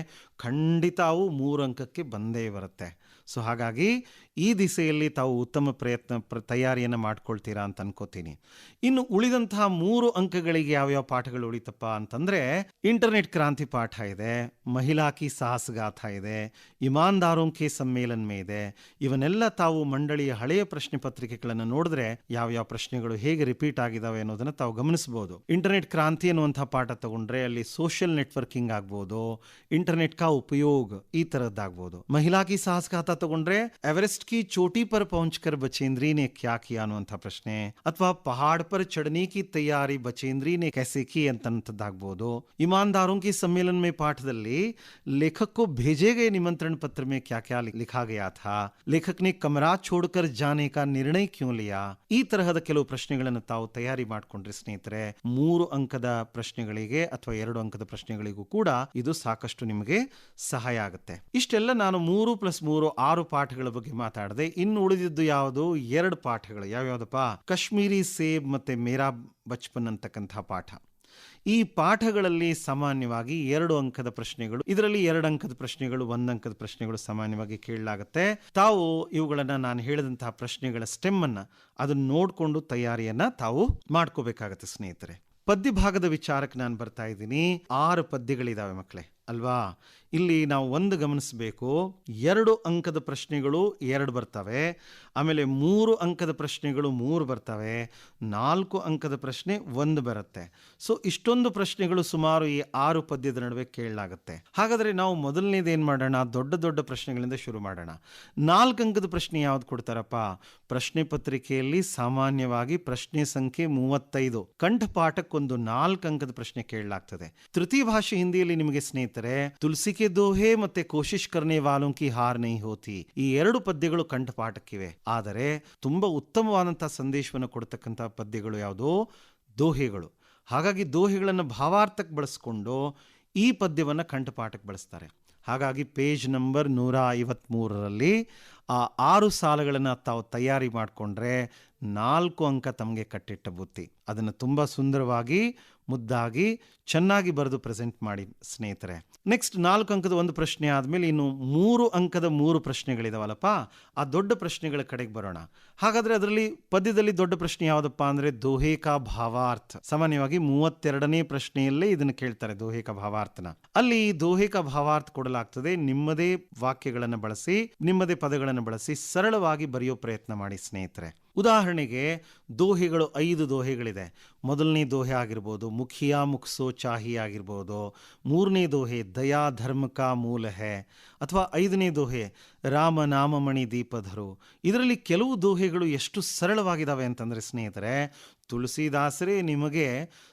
Speaker 3: ಖಂಡಿತ ಅವು 3 ಅಂಕಕ್ಕೆ ಬಂದೇ ಬರುತ್ತೆ. ಸೊ ಹಾಗಾಗಿ ಈ ದಿಸೆಯಲ್ಲಿ ತಾವು ಉತ್ತಮ ತಯಾರಿಯನ್ನು ಮಾಡ್ಕೊಳ್ತೀರಾ ಅಂತ ಅನ್ಕೋತೀನಿ. ಇನ್ನು ಉಳಿದಂತಹ 3 ಅಂಕಗಳಿಗೆ ಯಾವ್ಯಾವ ಪಾಠಗಳು ಉಳಿತಪ್ಪ ಅಂತಂದ್ರೆ, ಇಂಟರ್ನೆಟ್ ಕ್ರಾಂತಿ ಪಾಠ ಇದೆ, ಮಹಿಳಾ ಕಿ ಸಾಹಸಗಾಥ ಇದೆ, ಇಮಾನ್ದಾರೋಂ ಕೆ ಸಮ್ಮೇಳನ್ ಮೇ ಇದೆ. ಇವನ್ನೆಲ್ಲ ತಾವು ಮಂಡಳಿಯ ಹಳೆಯ ಪ್ರಶ್ನೆ ಪತ್ರಿಕೆಗಳನ್ನು ನೋಡಿದ್ರೆ ಯಾವ್ಯಾವ ಪ್ರಶ್ನೆಗಳು ಹೇಗೆ ರಿಪೀಟ್ ಆಗಿದಾವೆ ಅನ್ನೋದನ್ನ ತಾವು ಗಮನಿಸಬಹುದು. ಇಂಟರ್ನೆಟ್ ಕ್ರಾಂತಿ ಅನ್ನುವಂತಹ ಪಾಠ ತಗೊಂಡ್ರೆ ಅಲ್ಲಿ ಸೋಷಿಯಲ್ ನೆಟ್ವರ್ಕಿಂಗ್ ಆಗ್ಬೋದು, ಇಂಟರ್ನೆಟ್ ಕಾ ಉಪಯೋಗ ಈ ತರದ್ದಾಗ್ಬೋದು. ಮಹಿಳಾ ಕಿ ಸಾಹಸಗಾಥ ತಗೊಂಡ್ರೆ ಎವರೆಸ್ಟ್ की चोटी पर पहुंचकर बचेंद्री ने क्या किया ಅನ್ನುವಂಥ ಪ್ರಶ್ನೆ, ಅಥವಾ ಪಹಾಡ್ ಪರ್ ಚढ़ने की तैयारी बचेंद्री ने कैसे की ಅಂತಂತದ್ದಾಗಬಹುದು. ईमानदारों की सम्मेलन में ಪಾಠದಲ್ಲಿ लेखक को भेजे गए निमंत्रण पत्र में क्या क्या लिखा गया था, लेखक ने कमरा छोड़कर जाने का निर्णय क्यों लिया. ಈ ತರಹದ ಕೆಲವು ಪ್ರಶ್ನೆಗಳನ್ನು ತಾವು ತಯಾರಿ ಮಾಡಿಕೊಂಡ್ರೆ ಸ್ನೇಹಿತರೆ 3 ಅಂಕದ ಪ್ರಶ್ನೆಗಳಿಗೆ ಅಥವಾ 2 ಅಂಕದ ಪ್ರಶ್ನೆಗಳಿಗೂ ಕೂಡ ಇದು ಸಾಕಷ್ಟು ನಿಮಗೆ ಸಹಾಯ ಆಗುತ್ತೆ. ಇಷ್ಟೆಲ್ಲ ನಾನು 3+3 6 ಪಾಠಗಳ ಬಗ್ಗೆ ಮಾತಾಡಿದೆ. ಇನ್ನು ಉಳಿದಿದ್ದು ಯಾವುದು? 2 ಪಾಠಗಳು. ಯಾವ್ಯಾವುದಪ್ಪ? ಕಾಶ್ಮೀರಿ ಸೇಬ್ ಮತ್ತೆ ಮೇರಾ ಬಚ್ಪನ್ ಅಂತಕ್ಕಂಥ ಪಾಠ. ಈ ಪಾಠಗಳಲ್ಲಿ ಸಾಮಾನ್ಯವಾಗಿ 2 ಅಂಕದ ಪ್ರಶ್ನೆಗಳು, ಇದರಲ್ಲಿ 2 ಅಂಕದ ಪ್ರಶ್ನೆಗಳು, 1 ಅಂಕದ ಪ್ರಶ್ನೆಗಳು ಸಾಮಾನ್ಯವಾಗಿ ಕೇಳಲಾಗುತ್ತೆ. ತಾವು ಇವುಗಳನ್ನ ನಾನು ಹೇಳಿದಂತಹ ಪ್ರಶ್ನೆಗಳ ಸ್ಟೆಮ್ ಅನ್ನ ಅದನ್ನ ನೋಡಿಕೊಂಡು ತಯಾರಿಯನ್ನ ತಾವು ಮಾಡ್ಕೋಬೇಕಾಗತ್ತೆ ಸ್ನೇಹಿತರೆ. ಪದ್ಯ ಭಾಗದ ವಿಚಾರಕ್ಕೆ ನಾನು ಬರ್ತಾ ಇದ್ದೀನಿ. 6 ಪದ್ಯಗಳಿದಾವೆ ಮಕ್ಕಳೇ ಅಲ್ವಾ. ಇಲ್ಲಿ ನಾವು ಒಂದು ಗಮನಿಸಬೇಕು, 2 ಅಂಕದ ಪ್ರಶ್ನೆಗಳು 2 ಬರ್ತವೆ, ಆಮೇಲೆ 3 ಅಂಕದ ಪ್ರಶ್ನೆಗಳು 3 ಬರ್ತವೆ, 4 ಅಂಕದ ಪ್ರಶ್ನೆ 1 ಬರುತ್ತೆ. ಸೊ ಇಷ್ಟೊಂದು ಪ್ರಶ್ನೆಗಳು ಸುಮಾರು ಈ 6 ಪದ್ಯದ ನಡುವೆ ಕೇಳಲಾಗುತ್ತೆ. ಹಾಗಾದ್ರೆ ನಾವು ಮೊದಲನೇದು ಏನ್ ಮಾಡೋಣ? ದೊಡ್ಡ ದೊಡ್ಡ ಪ್ರಶ್ನೆಗಳಿಂದ ಶುರು ಮಾಡೋಣ. 4 ಅಂಕದ ಪ್ರಶ್ನೆ ಯಾವ್ದು ಕೊಡ್ತಾರಪ್ಪ? ಪ್ರಶ್ನೆ ಪತ್ರಿಕೆಯಲ್ಲಿ ಸಾಮಾನ್ಯವಾಗಿ ಪ್ರಶ್ನೆ ಸಂಖ್ಯೆ 35 ಕಂಠಪಾಠಕ್ಕೊಂದು 4 ಅಂಕದ ಪ್ರಶ್ನೆ ಕೇಳಲಾಗ್ತದೆ. ತೃತೀಯ ಭಾಷೆ ಹಿಂದಿಯಲ್ಲಿ ನಿಮಗೆ ಸ್ನೇಹಿತರೆ ತುಳಸಿ ಕೆ ದೋಹೆ ಮತ್ತೆ ಕೋಶಿಶ್ ಕರ್ನೆ ವಾಲೋಂ ಕಿ ಹಾರ್ ನಹೀ ಹೋತಿ, ಈ 2 ಪದ್ಯಗಳು ಕಂಠಪಾಠಕ್ಕಿವೆ. ಆದರೆ ತುಂಬಾ ಉತ್ತಮವಾದಂತಹ ಸಂದೇಶವನ್ನು ಕೊಡ್ತಕ್ಕಂಥ ಪದ್ಯಗಳು ಯಾವುದು? ದೋಹೆಗಳು. ಹಾಗಾಗಿ ದೋಹೆಗಳನ್ನು ಭಾವಾರ್ಥಕ್ಕೆ ಬಳಸ್ಕೊಂಡು ಈ ಪದ್ಯವನ್ನು ಕಂಠಪಾಠಕ್ಕೆ ಬಳಸ್ತಾರೆ. ಹಾಗಾಗಿ ಪೇಜ್ ನಂಬರ್ 153ರಲ್ಲಿ ಆ 6 ಸಾಲುಗಳನ್ನು ತಾವು ತಯಾರಿ ಮಾಡಿಕೊಂಡ್ರೆ 4 ಅಂಕ ತಮಗೆ ಕಟ್ಟಿಟ್ಟ ಬುತ್ತಿ. ಅದನ್ನು ತುಂಬ ಸುಂದರವಾಗಿ ಮುದ್ದಾಗಿ ಚೆನ್ನಾಗಿ ಬರೆದು ಪ್ರೆಸೆಂಟ್ ಮಾಡಿ ಸ್ನೇಹಿತರೆ. ನೆಕ್ಸ್ಟ್ 4 ಅಂಕದ ಒಂದು ಪ್ರಶ್ನೆ ಆದಮೇಲೆ ಇನ್ನು 3 ಅಂಕದ 3 ಪ್ರಶ್ನೆಗಳಿದಾವಲ್ಲಪ್ಪ, ಆ ದೊಡ್ಡ ಪ್ರಶ್ನೆಗಳ ಕಡೆಗೆ ಬರೋಣ. ಹಾಗಾದ್ರೆ ಅದರಲ್ಲಿ ಪದ್ಯದಲ್ಲಿ ದೊಡ್ಡ ಪ್ರಶ್ನೆ ಯಾವುದಪ್ಪ ಅಂದ್ರೆ ದೋಹೆ ಕಾ ಭಾವಾರ್ಥ. ಸಾಮಾನ್ಯವಾಗಿ 32ನೇ ಪ್ರಶ್ನೆಯಲ್ಲೇ ಇದನ್ನು ಕೇಳ್ತಾರೆ, ದೋಹೆ ಕಾ ಭಾವಾರ್ಥನ. ಅಲ್ಲಿ ದೋಹೆ ಕಾ ಭಾವಾರ್ಥ ಕೊಡಲಾಗ್ತದೆ. ನಿಮ್ಮದೇ ವಾಕ್ಯಗಳನ್ನು ಬಳಸಿ, ನಿಮ್ಮದೇ ಪದಗಳನ್ನು ಬಳಸಿ ಸರಳವಾಗಿ ಬರೆಯೋ ಪ್ರಯತ್ನ ಮಾಡಿ ಸ್ನೇಹಿತರೆ. ಉದಾಹರಣೆಗೆ ದೋಹೆಗಳು 5 ದೋಹೆಗಳಿದೆ. ಮೊದಲನೇ ದೋಹೆ ಆಗಿರ್ಬೋದು ಮುಖಿಯಾ ಮುಖ್ಸೋ ಚಾಹಿ ಆಗಿರ್ಬೋದು, 3ನೇ ದೋಹೆ ದಯಾ ಧರ್ಮ ಕಾ ಮೂಲ ಹೇ, ಅಥವಾ 5ನೇ ದೋಹೆ ರಾಮ ನಾಮಮಣಿ ದೀಪಧರು. ಇದರಲ್ಲಿ ಕೆಲವು ದೋಹೆಗಳು ಎಷ್ಟು ಸರಳವಾಗಿದ್ದಾವೆ ಅಂತಂದರೆ ಸ್ನೇಹಿತರೆ, ತುಳಸಿದಾಸರೇ ನಿಮಗೆ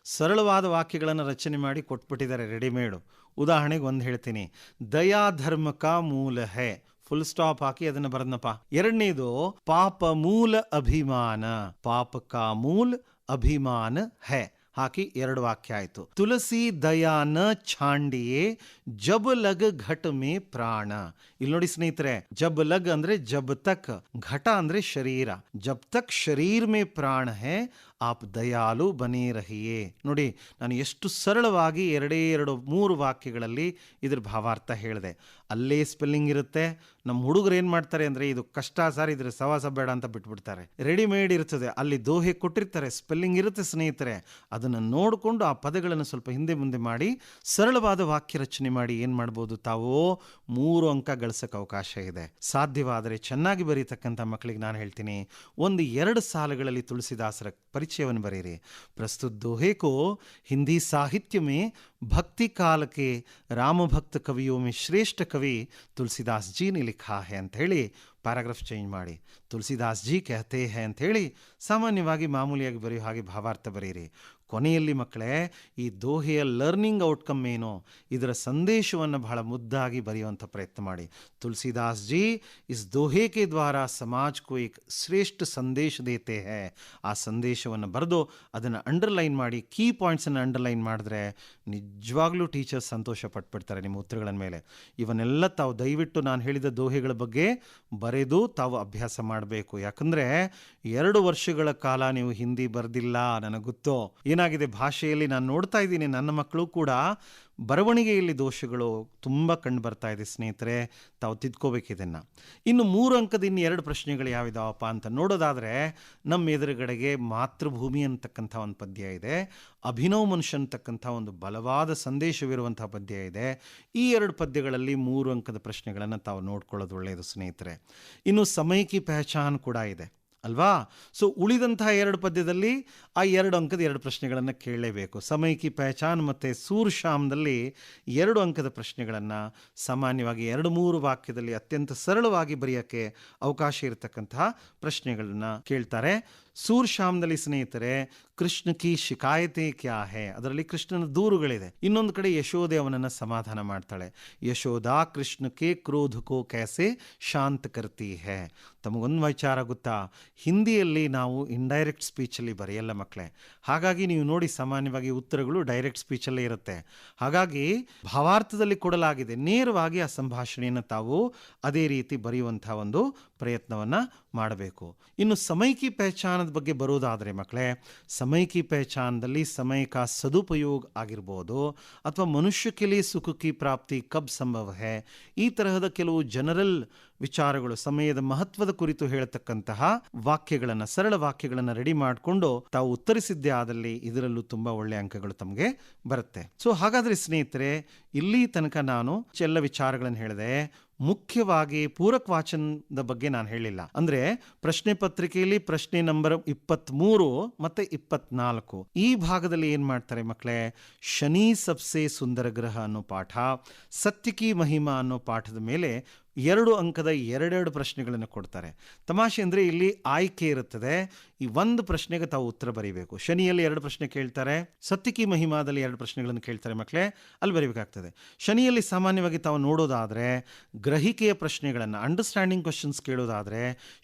Speaker 3: ಸರಳವಾದ ವಾಕ್ಯಗಳನ್ನು ರಚನೆ ಮಾಡಿ ಕೊಟ್ಬಿಟ್ಟಿದ್ದಾರೆ ರೆಡಿಮೇಡು. ಉದಾಹರಣೆಗೆ ಒಂದು ಹೇಳ್ತೀನಿ, ದಯಾ ಧರ್ಮ ಕಾ ಮೂಲ ಹೇ, ಫುಲ್ ಸ್ಟಾಪ್ ಹಾಕಿ ಅದನ್ನು ಬರೆದನಪ್ಪ. 2ನೇದು ಪಾಪ ಮೂಲ ಅಭಿಮಾನ, ಪಾಪ ಕಾ ಮೂಲ ಅಭಿಮಾನ ಹೇ ಹಾಕಿ 2 ವಾಕ್ಯ ಆಯ್ತು. ತುಳಸಿ ದಯಾ ನ ಛಾಂಡಿಯೇ ಜಬ್ ಲಗ್ ಘಟ್ ಮೇ ಪ್ರಾಣ. ಇಲ್ಲಿ ನೋಡಿ ಸ್ನೇಹಿತರೆ, ಜಬ್ ಲಗ್ ಅಂದ್ರೆ ಜಬ್ ತಕ್, ಘಟ ಅಂದ್ರೆ ಶರೀರ, ಜಬ್ ತಕ್ ಶರೀರ್ ಮೇ ಪ್ರಾಣ ಹೇ ಆಪ್ ದಯಾಲು ಬನೇ ರಹಿಯೇ. ನೋಡಿ ನಾನು ಎಷ್ಟು ಸರಳವಾಗಿ 2-3 ವಾಕ್ಯಗಳಲ್ಲಿ ಇದ್ರ ಭಾವಾರ್ಥ ಹೇಳಿದೆ. ಅಲ್ಲೇ ಸ್ಪೆಲ್ಲಿಂಗ್ ಇರುತ್ತೆ. ನಮ್ಮ ಹುಡುಗರು ಏನು ಮಾಡ್ತಾರೆ ಅಂದರೆ, ಇದು ಕಷ್ಟ ಸರ್, ಇದ್ರ ಸವಾಸ ಬೇಡ ಅಂತ ಬಿಟ್ಬಿಡ್ತಾರೆ. ರೆಡಿಮೇಡ್ ಇರ್ತದೆ, ಅಲ್ಲಿ ದೋಹೆ ಕೊಟ್ಟಿರ್ತಾರೆ, ಸ್ಪೆಲ್ಲಿಂಗ್ ಇರುತ್ತೆ ಸ್ನೇಹಿತರೆ. ಅದನ್ನು ನೋಡಿಕೊಂಡು ಆ ಪದಗಳನ್ನು ಸ್ವಲ್ಪ ಹಿಂದೆ ಮುಂದೆ ಮಾಡಿ ಸರಳವಾದ ವಾಕ್ಯ ರಚನೆ ಮಾಡಿ ಏನು ಮಾಡ್ಬೋದು, ತಾವು 3 ಅಂಕ ಗಳಿಸೋಕೆ ಅವಕಾಶ ಇದೆ. ಸಾಧ್ಯವಾದರೆ ಚೆನ್ನಾಗಿ ಬರೀತಕ್ಕಂಥ ಮಕ್ಕಳಿಗೆ ನಾನು ಹೇಳ್ತೀನಿ, 1-2 ಸಾಲುಗಳಲ್ಲಿ ತುಳಸಿದಾಸರ ಪರಿಚಯವನ್ನು ಬರೀರಿ. ಪ್ರಸ್ತುತ दोहे को हिंदी साहित्य में भक्ति काल के राम भक्त कवियों में श्रेष्ठ कवि तुलसीदास जी ने लिखा है ಅಂತ ಹೇಳಿ ಪ್ಯಾರಾಗ್ರಾಫ್ ಚೇಂಜ್ ಮಾಡಿ ತುಳಸಿದಾಸ್ ಜಿ कहते हैं ಅಂತ ಹೇಳಿ ಸಾಮಾನ್ಯವಾಗಿ ಮಾಮೂಲಿಯಾಗಿ ಬರೆಯೋ ಹಾಗೆ ಭಾವಾರ್ಥ ಬರೀರಿ. ಕೊನೆಯಲ್ಲಿ ಮಕ್ಕಳೇ ಈ ದೋಹೆಯ ಲರ್ನಿಂಗ್ ಔಟ್ಕಮ್ ಏನು, ಇದರ ಸಂದೇಶವನ್ನು ಬಹಳ ಮುದ್ದಾಗಿ ಬರೆಯುವಂಥ ಪ್ರಯತ್ನ ಮಾಡಿ. ತುಳಸಿದಾಸ್ ಜಿ ಇಸ್ ದೋಹೆ ಕೆ ದ್ವಾರ ಸಮಾಜ್ ಕೋ ಏಕ್ ಶ್ರೇಷ್ಠ ಸಂದೇಶ ದೇತೆ ಹೇ. ಆ ಸಂದೇಶವನ್ನು ಬರೆದು ಅದನ್ನು ಅಂಡರ್ಲೈನ್ ಮಾಡಿ, ಕೀ ಪಾಯಿಂಟ್ಸನ್ನು ಅಂಡರ್ಲೈನ್ ಮಾಡಿದ್ರೆ ನಿಜವಾಗ್ಲೂ ಟೀಚರ್ಸ್ ಸಂತೋಷ ಪಟ್ಬಿಡ್ತಾರೆ ನಿಮ್ಮ ಉತ್ತರಗಳ ಮೇಲೆ. ಇವನ್ನೆಲ್ಲ ತಾವು ದಯವಿಟ್ಟು ನಾನು ಹೇಳಿದ ದೋಹೆಗಳ ಬಗ್ಗೆ ಬರೆದು ತಾವು ಅಭ್ಯಾಸ ಮಾಡಬೇಕು. ಯಾಕಂದರೆ 2 ವರ್ಷಗಳ ಕಾಲ ನೀವು ಹಿಂದಿ ಬರೆದಿಲ್ಲ, ನನಗೆ ಗೊತ್ತು. ಏನಾಗಿದೆ ಏನಾಗಿದೆ ಭಾಷೆಯಲ್ಲಿ ನಾನು ನೋಡ್ತಾ ಇದ್ದೀನಿ, ನನ್ನ ಮಕ್ಕಳು ಕೂಡ ಬರವಣಿಗೆಯಲ್ಲಿ ದೋಷಗಳು ತುಂಬ ಕಂಡು ಬರ್ತಾ ಇದೆ ಸ್ನೇಹಿತರೆ. ತಾವು ತಿದ್ಕೋಬೇಕಿದನ್ನು. ಇನ್ನು 3 ಅಂಕದ ಇನ್ನು 2 ಪ್ರಶ್ನೆಗಳು ಯಾವಿದಾವಪ್ಪ ಅಂತ ನೋಡೋದಾದರೆ, ನಮ್ಮ ಎದುರುಗಡೆಗೆ ಮಾತೃಭೂಮಿ ಅಂತಕ್ಕಂಥ ಒಂದು ಪದ್ಯ ಇದೆ, ಅಭಿನವ್ ಮನುಷ್ಯ ಅಂತಕ್ಕಂಥ ಒಂದು ಬಲವಾದ ಸಂದೇಶವಿರುವಂಥ ಪದ್ಯ ಇದೆ. ಈ 2 ಪದ್ಯಗಳಲ್ಲಿ 3 ಅಂಕದ ಪ್ರಶ್ನೆಗಳನ್ನು ತಾವು ನೋಡ್ಕೊಳ್ಳೋದು ಒಳ್ಳೆಯದು ಸ್ನೇಹಿತರೆ. ಇನ್ನು ಸಮಯ ಕಿ ಪಹಚಾನ್ ಕೂಡ ಇದೆ ಅಲ್ವಾ. ಸೊ ಉಳಿದಂತಹ 2 ಪದ್ಯದಲ್ಲಿ ಆ 2 ಅಂಕದ 2 ಪ್ರಶ್ನೆಗಳನ್ನು ಕೇಳಲೇಬೇಕು. ಸಮಯ ಕಿ ಪಹಚಾನ್ ಮತ್ತು ಸೂರ್ ಶಾಮ್ದಲ್ಲಿ 2 ಅಂಕದ ಪ್ರಶ್ನೆಗಳನ್ನು ಸಾಮಾನ್ಯವಾಗಿ 2-3 ವಾಕ್ಯದಲ್ಲಿ ಅತ್ಯಂತ ಸರಳವಾಗಿ ಬರೆಯೋಕ್ಕೆ ಅವಕಾಶ ಇರತಕ್ಕಂತಹ ಪ್ರಶ್ನೆಗಳನ್ನು ಕೇಳ್ತಾರೆ. ಸೂರ್ ಶಾಮ್ದಲ್ಲಿ ಸ್ನೇಹಿತರೆ ಕೃಷ್ಣ ಕಿ ಶಿಕಾಯತೆ ಕ್ಯಾ ಹೇ, ಅದರಲ್ಲಿ ಕೃಷ್ಣನ ದೂರುಗಳಿದೆ. ಇನ್ನೊಂದು ಕಡೆ ಯಶೋದೆ ಅವನನ್ನು ಸಮಾಧಾನ ಮಾಡ್ತಾಳೆ. ಯಶೋದಾ ಕೃಷ್ಣಕ್ಕೆ ಕ್ರೋಧಕೋ ಕ್ಯಾಸೆ ಶಾಂತ ಕರ್ತಿ ಹೇ. ತಮಗೊಂದು ವಿಚಾರ ಗೊತ್ತಾ, ಹಿಂದಿಯಲ್ಲಿ ನಾವು ಇಂಡೈರೆಕ್ಟ್ ಸ್ಪೀಚಲ್ಲಿ ಬರೆಯಲ್ಲ ಮಕ್ಕಳೇ. ಹಾಗಾಗಿ ನೀವು ನೋಡಿ ಸಾಮಾನ್ಯವಾಗಿ ಉತ್ತರಗಳು ಡೈರೆಕ್ಟ್ ಸ್ಪೀಚಲ್ಲೇ ಇರುತ್ತೆ. ಹಾಗಾಗಿ ಭಾವಾರ್ಥದಲ್ಲಿ ಕೊಡಲಾಗಿದೆ, ನೇರವಾಗಿ ಆ ಸಂಭಾಷಣೆಯನ್ನು ತಾವು ಅದೇ ರೀತಿ ಬರೆಯುವಂಥ ಒಂದು ಪ್ರಯತ್ನವನ್ನು ಮಾಡಬೇಕು. ಇನ್ನು ಸಮಯ ಕಿ ಪಹಚಾನದ ಬಗ್ಗೆ ಬರೋದಾದರೆ ಮಕ್ಕಳೇ, ಸಮಯ ಕಿ ಪಹಚಾನದಲ್ಲಿ ಸಮಯ ಕಾ ಸದುಪಯೋಗ ಆಗಿರ್ಬೋದು, ಅಥವಾ ಮನುಷ್ಯ ಕೆ ಲಿಯೆ ಸುಖ ಕಿ ಪ್ರಾಪ್ತಿ ಕಬ್ ಸಂಭವ ಹೇ, ಈ ತರಹದ ಕೆಲವು ಜನರಲ್ ವಿಚಾರಗಳು, ಸಮಯದ ಮಹತ್ವದ ಕುರಿತು ಹೇಳತಕ್ಕಂತಹ ವಾಕ್ಯಗಳನ್ನು, ಸರಳ ವಾಕ್ಯಗಳನ್ನು ರೆಡಿ ಮಾಡಿಕೊಂಡು ತಾವು ಉತ್ತರಿಸಿದ್ದೇ ಆದಲ್ಲಿ ಇದರಲ್ಲೂ ತುಂಬ ಒಳ್ಳೆಯ ಅಂಕಗಳು ತಮಗೆ ಬರುತ್ತೆ. ಸೊ ಹಾಗಾದರೆ ಸ್ನೇಹಿತರೆ, ಇಲ್ಲಿ ತನಕ ನಾನು ಎಲ್ಲ ವಿಚಾರಗಳನ್ನು ಹೇಳಿದೆ. ಮುಖ್ಯವಾಗಿ ಪೂರಕ ವಾಚನದ ಬಗ್ಗೆ ನಾನು ಹೇಳಿಲ್ಲ. ಅಂದರೆ ಪ್ರಶ್ನೆ ಪತ್ರಿಕೆಯಲ್ಲಿ ಪ್ರಶ್ನೆ ನಂಬರ್ 23 ಮತ್ತು 24 ಈ ಭಾಗದಲ್ಲಿ ಏನು ಮಾಡ್ತಾರೆ ಮಕ್ಕಳೇ, ಶನಿ ಸಬ್ಸೆ ಸುಂದರ ಗ್ರಹ ಅನ್ನೋ ಪಾಠ, ಸತ್ಯ ಕಿ ಮಹಿಮಾ ಅನ್ನೋ ಪಾಠದ ಮೇಲೆ 2 ಅಂಕದ 2 ಪ್ರಶ್ನೆಗಳನ್ನು ಕೊಡ್ತಾರೆ. ತಮಾಷೆ ಅಂದರೆ ಇಲ್ಲಿ ಆಯ್ಕೆ ಇರುತ್ತದೆ. ಈ ಒಂದು ಪ್ರಶ್ನೆಗೆ ತಾವು ಉತ್ತರ ಬರೀಬೇಕು. ಶನಿಯಲ್ಲಿ 2 ಪ್ರಶ್ನೆ ಕೇಳ್ತಾರೆ, ಸತ್ಯ ಕಿ ಮಹಿಮಾದಲ್ಲಿ 2 ಪ್ರಶ್ನೆಗಳನ್ನು ಕೇಳ್ತಾರೆ ಮಕ್ಕಳೇ, ಅಲ್ಲಿ ಬರೀಬೇಕಾಗ್ತದೆ. ಶನಿಯಲ್ಲಿ ಸಾಮಾನ್ಯವಾಗಿ ತಾವು ನೋಡೋದಾದರೆ ಗ್ರಹಿಕೆಯ ಪ್ರಶ್ನೆಗಳನ್ನು, ಅಂಡರ್ಸ್ಟ್ಯಾಂಡಿಂಗ್ ಕ್ವಶನ್ಸ್ ಕೇಳೋದಾದರೆ,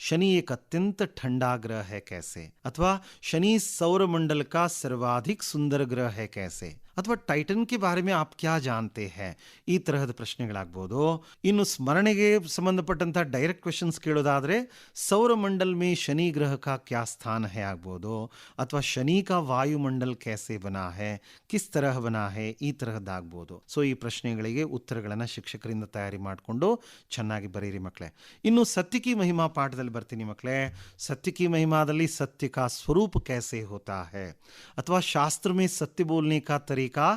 Speaker 3: ಶನಿ ಏಕ್ ಅತ್ಯಂತ ठंडा ग्रह है कैसे, ಅಥವಾ ಶನಿ ಸೌರಮಂಡಲ का सर्वाधिक सुंदर ग्रह है कैसे, ಅಥವಾ ಟೈಟನ್ ಕೆ ಬಾರೆ ಮೇ ಆಪ್ ಕ್ಯಾ ಜಾನ್ತೆ ಹೈ, ಈ ತರಹದ ಪ್ರಶ್ನೆಗಳಾಗ್ಬೋದು. ಇನ್ನು ಸ್ಮರಣೆಗೆ ಸಂಬಂಧಪಟ್ಟಂಥ ಡೈರೆಕ್ಟ್ ಕ್ವೆಶನ್ಸ್ ಕೇಳೋದಾದರೆ ಸೌರಮಂಡಲ್ ಮೇ ಶನಿ ಗ್ರಹ ಕಾ ಕ್ಯಾ ಸ್ಥಾನ ಹೈ ಆಗ್ಬೋದು, ಅಥವಾ ಶನಿ ಕಾ ವಾಯುಮಂಡಲ್ ಕ್ಯಾಸೆ ಬನಾ ಹೈ, ಕಿಸ್ ತರಹ ಬನಾ ಹೈ, ಈ ತರಹದ್ದಾಗ್ಬೋದು. ಸೊ ಈ ಪ್ರಶ್ನೆಗಳಿಗೆ ಉತ್ತರಗಳನ್ನು ಶಿಕ್ಷಕರಿಂದ ತಯಾರಿ ಮಾಡಿಕೊಂಡು ಚೆನ್ನಾಗಿ ಬರೀರಿ ಮಕ್ಕಳೇ. ಇನ್ನು ಸತ್ಯ ಕಿ ಮಹಿಮಾ ಪಾಠದಲ್ಲಿ ಬರ್ತೀನಿ ಮಕ್ಕಳೇ. ಸತ್ಯ ಕಿ ಮಹಿಮಾದಲ್ಲಿ ಸತ್ಯ ಕಾ ಸ್ವರೂಪ ಕ್ಯಾಸೆ ಹೋತಾ ಹೈ, ಅಥವಾ ಶಾಸ್ತ್ರ ಮೇ ಸತ್ಯ ಬೋಲ್ನೆ ಕಾ तरीका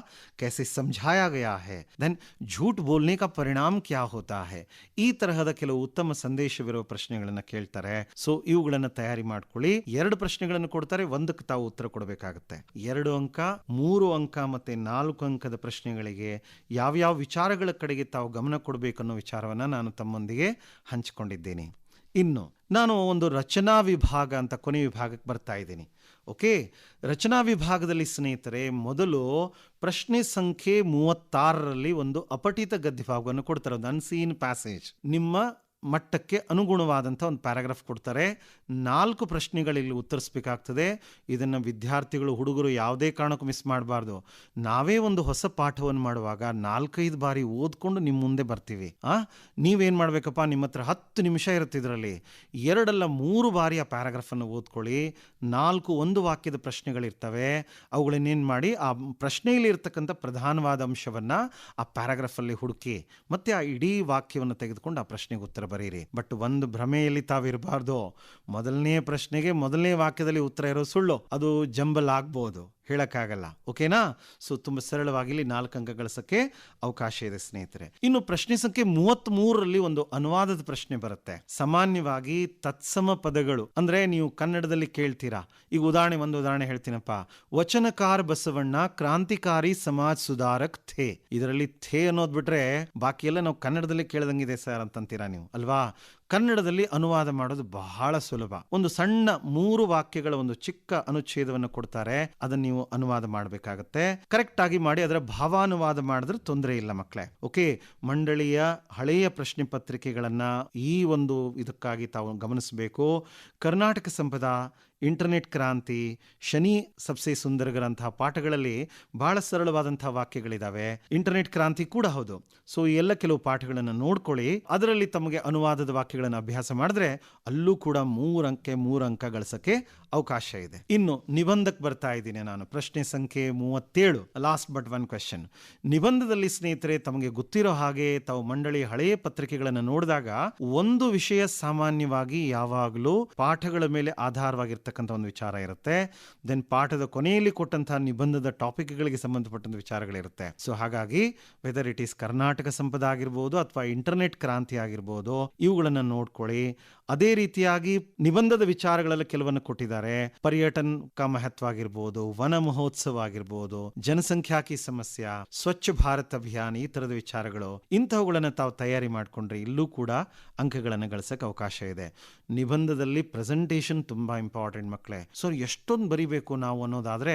Speaker 3: कैसे समझाया गया है, देन झूठ बोलने का परिणाम क्या होता है, ಈ ತರಹದ ಕೆಲವು ಉತ್ತಮ ಸಂದೇಶವಿರುವ ಪ್ರಶ್ನೆಗಳನ್ನು ಕೇಳ್ತಾರೆ. ಸೊ ಇವುಗಳನ್ನು ತಯಾರಿ ಮಾಡ್ಕೊಳ್ಳಿ. 2 ಪ್ರಶ್ನೆಗಳನ್ನು ಕೊಡ್ತಾರೆ, 1ಕ್ಕೆ ತಾವು ಉತ್ತರ ಕೊಡಬೇಕಾಗುತ್ತೆ. 2 ಅಂಕ, 3 ಅಂಕ ಮತ್ತೆ 4 ಅಂಕದ ಪ್ರಶ್ನೆಗಳಿಗೆ ಯಾವ್ಯಾವ ವಿಚಾರಗಳ ಕಡೆಗೆ ತಾವು ಗಮನ ಕೊಡಬೇಕನ್ನೋ ವಿಚಾರವನ್ನು ನಾನು ತಮ್ಮೊಂದಿಗೆ ಹಂಚಿಕೊಂಡಿದ್ದೇನೆ. ಇನ್ನು ನಾನು ಒಂದು ರಚನಾ ವಿಭಾಗ ಅಂತ ಕೊನೆ ವಿಭಾಗಕ್ಕೆ ಬರ್ತಾ ಇದ್ದೀನಿ. ಓಕೆ, ರಚನಾ ವಿಭಾಗದಲ್ಲಿ ಸ್ನೇಹಿತರೆ ಮೊದಲು ಪ್ರಶ್ನೆ ಸಂಖ್ಯೆ 36ರಲ್ಲಿ ಒಂದು ಅಪಠಿತ ಗದ್ಯ ಭಾಗವನ್ನು ಕೊಡ್ತಾರೆ, ಒಂದು ಅನ್ಸೀನ್ ಪ್ಯಾಸೇಜ್. ನಿಮ್ಮ ಮಟ್ಟಕ್ಕೆ ಅನುಗುಣವಾದಂಥ ಒಂದು ಪ್ಯಾರಾಗ್ರಾಫ್ ಕೊಡ್ತಾರೆ. 4 ಪ್ರಶ್ನೆಗಳಲ್ಲಿ ಉತ್ತರಿಸಬೇಕಾಗ್ತದೆ. ಇದನ್ನು ವಿದ್ಯಾರ್ಥಿಗಳು, ಹುಡುಗರು ಯಾವುದೇ ಕಾರಣಕ್ಕೂ ಮಿಸ್ ಮಾಡಬಾರ್ದು. ನಾವೇ ಒಂದು ಹೊಸ ಪಾಠವನ್ನು ಮಾಡುವಾಗ 4-5 ಬಾರಿ ಓದ್ಕೊಂಡು ನಿಮ್ಮ ಮುಂದೆ ಬರ್ತೀವಿ. ನೀವೇನು ಮಾಡಬೇಕಪ್ಪ, ನಿಮ್ಮ ಹತ್ರ 10 ನಿಮಿಷ ಇರುತ್ತೆ, ಇದರಲ್ಲಿ 2-3 ಬಾರಿ ಆ ಪ್ಯಾರಾಗ್ರಾಫನ್ನು ಓದ್ಕೊಳ್ಳಿ. 4 ಒಂದು ವಾಕ್ಯದ ಪ್ರಶ್ನೆಗಳಿರ್ತವೆ. ಅವುಗಳನ್ನೇನು ಮಾಡಿ ಆ ಪ್ರಶ್ನೆಯಲ್ಲಿ ಇರ್ತಕ್ಕಂಥ ಪ್ರಧಾನವಾದ ಅಂಶವನ್ನು ಆ ಪ್ಯಾರಾಗ್ರಾಫಲ್ಲಿ ಹುಡುಕಿ ಮತ್ತೆ ಆ ಇಡೀ ವಾಕ್ಯವನ್ನು ತೆಗೆದುಕೊಂಡು ಆ ಪ್ರಶ್ನೆಗೆ ಉತ್ತರ ಬರೀರಿ. ಬಟ್ ಒಂದು ಭ್ರಮೆಯಲ್ಲಿ ತಾವಿರಬಾರ್ದು. ಮೊದಲನೇ ಪ್ರಶ್ನೆಗೆ ಮೊದಲನೇ ವಾಕ್ಯದಲ್ಲಿ ಉತ್ತರ ಇರೋ ಸುಳ್ಳು, ಅದು ಜಂಬಲ್ ಆಗ್ಬೋದು, ಹೇಳಕ್ಕಾಗಲ್ಲ. ಓಕೆನಾ? ಸೊ ತುಂಬ ಸರಳವಾಗಿ ಇಲ್ಲಿ 4 ಅಂಕ ಗಳಿಸಕ್ಕೆ ಅವಕಾಶ ಇದೆ ಸ್ನೇಹಿತರೆ. ಇನ್ನು ಪ್ರಶ್ನೆ ಸಂಖ್ಯೆ 33ರಲ್ಲಿ ಒಂದು ಅನುವಾದದ ಪ್ರಶ್ನೆ ಬರುತ್ತೆ. ಸಾಮಾನ್ಯವಾಗಿ ತತ್ಸಮ ಪದಗಳು ಅಂದ್ರೆ ನೀವು ಕನ್ನಡದಲ್ಲಿ ಕೇಳ್ತೀರಾ. ಈಗ ಒಂದು ಉದಾಹರಣೆ ಹೇಳ್ತೀನಪ್ಪ. ವಚನಕಾರ ಬಸವಣ್ಣ ಕ್ರಾಂತಿಕಾರಿ ಸಮಾಜ್ ಸುಧಾರಕ್ ಥೇ. ಇದರಲ್ಲಿ ಥೇ ಅನ್ನೋದ್ ಬಿಟ್ರೆ ಬಾಕಿ ಎಲ್ಲ ನಾವು ಕನ್ನಡದಲ್ಲಿ ಕೇಳ್ದಂಗಿದೆ ಸರ್ ಅಂತಂತೀರಾ ನೀವು ಅಲ್ವಾ. ಕನ್ನಡದಲ್ಲಿ ಅನುವಾದ ಮಾಡೋದು ಬಹಳ ಸುಲಭ. ಒಂದು ಸಣ್ಣ 3 ವಾಕ್ಯಗಳ ಒಂದು ಚಿಕ್ಕ ಅನುಚ್ಛೇದವನ್ನು ಕೊಡ್ತಾರೆ, ಅದನ್ನು ನೀವು ಅನುವಾದ ಮಾಡಬೇಕಾಗತ್ತೆ. ಕರೆಕ್ಟ್ ಆಗಿ ಮಾಡಿ ಅದರ ಭಾವಾನುವಾದ ಮಾಡಿದ್ರೆ ತೊಂದರೆ ಇಲ್ಲ ಮಕ್ಕಳೇ. ಓಕೆ, ಮಂಡಳಿಯ ಹಳೆಯ ಪ್ರಶ್ನೆ ಪತ್ರಿಕೆಗಳನ್ನ ಈ ಒಂದು ಇದಕ್ಕಾಗಿ ತಾವು ಗಮನಿಸಬೇಕು. ಕರ್ನಾಟಕ ಸಂಪದ ಇಂಟರ್ನೆಟ್ ಕ್ರಾಂತಿ, ಶನಿ ಸಬ್ಸೆ ಸುಂದರಗರಂತಹ ಪಾಠಗಳಲ್ಲಿ ಬಹಳ ಸರಳವಾದಂತಹ ವಾಕ್ಯಗಳಿದಾವೆ. ಇಂಟರ್ನೆಟ್ ಕ್ರಾಂತಿ ಕೂಡ ಹೌದು. ಸೊ ಈ ಎಲ್ಲ ಕೆಲವು ಪಾಠಗಳನ್ನು ನೋಡ್ಕೊಳ್ಳಿ. ಅದರಲ್ಲಿ ತಮಗೆ ಅನುವಾದದ ವಾಕ್ಯಗಳನ್ನು ಅಭ್ಯಾಸ ಮಾಡಿದ್ರೆ ಅಲ್ಲೂ ಕೂಡ 3 ಅಂಕ ಗಳಿಸಕ್ಕೆ ಅವಕಾಶ ಇದೆ. ಇನ್ನು ನಿಬಂಧಕ್ಕೆ ಬರ್ತಾ ಇದ್ದೀನಿ ನಾನು. ಪ್ರಶ್ನೆ ಸಂಖ್ಯೆ 37, ಲಾಸ್ಟ್ ಬಟ್ ಒನ್ ಕ್ವೆಶ್ಚನ್. ನಿಬಂಧದಲ್ಲಿ ಸ್ನೇಹಿತರೆ, ತಮಗೆ ಗೊತ್ತಿರೋ ಹಾಗೆ ತಾವು ಮಂಡಳಿ ಹಳೆಯ ಪತ್ರಿಕೆಗಳನ್ನು ನೋಡಿದಾಗ ಒಂದು ವಿಷಯ ಸಾಮಾನ್ಯವಾಗಿ ಯಾವಾಗಲೂ ಪಾಠಗಳ ಮೇಲೆ ಆಧಾರವಾಗಿರ್ತಕ್ಕಂಥ ಒಂದು ವಿಚಾರ ಇರುತ್ತೆ. ದೆನ್ ಪಾಠದ ಕೊನೆಯಲ್ಲಿ ಕೊಟ್ಟಂತಹ ನಿಬಂಧದ ಟಾಪಿಕ್ಗಳಿಗೆ ಸಂಬಂಧಪಟ್ಟಂತ ವಿಚಾರಗಳಿರುತ್ತೆ. ಸೊ ಹಾಗಾಗಿ ವೆದರ್ ಇಟ್ ಈಸ್ ಕರ್ನಾಟಕ ಸಂಪದ ಆಗಿರ್ಬೋದು ಅಥವಾ ಇಂಟರ್ನೆಟ್ ಕ್ರಾಂತಿ ಆಗಿರ್ಬೋದು, ಇವುಗಳನ್ನ ನೋಡ್ಕೊಳ್ಳಿ. ಅದೇ ರೀತಿಯಾಗಿ ನಿಬಂಧದ ವಿಚಾರಗಳಲ್ಲಿ ಕೆಲವನ್ನು ಕೊಟ್ಟಿದ್ದಾರೆ. ಪರ್ಯಟನ ಮಹತ್ವ ಆಗಿರ್ಬೋದು, ವನ ಮಹೋತ್ಸವ ಆಗಿರ್ಬೋದು, ಜನಸಂಖ್ಯಾಕಿ ಸಮಸ್ಯೆ, ಸ್ವಚ್ಛ ಭಾರತ್ ಅಭಿಯಾನ, ಈ ತರದ ವಿಚಾರಗಳು, ಇಂತಹವುಗಳನ್ನ ತಾವು ತಯಾರಿ ಮಾಡ್ಕೊಂಡ್ರೆ ಇಲ್ಲೂ ಕೂಡ ಅಂಕಗಳನ್ನು ಗಳಿಸಕ್ಕೆ ಅವಕಾಶ ಇದೆ. ನಿಬಂಧದಲ್ಲಿ ಪ್ರೆಸೆಂಟೇಷನ್ ತುಂಬಾ ಇಂಪಾರ್ಟೆಂಟ್ ಮಕ್ಕಳೇ. ಸೊ ಎಷ್ಟೊಂದು ಬರಿಬೇಕು ನಾವು ಅನ್ನೋದಾದ್ರೆ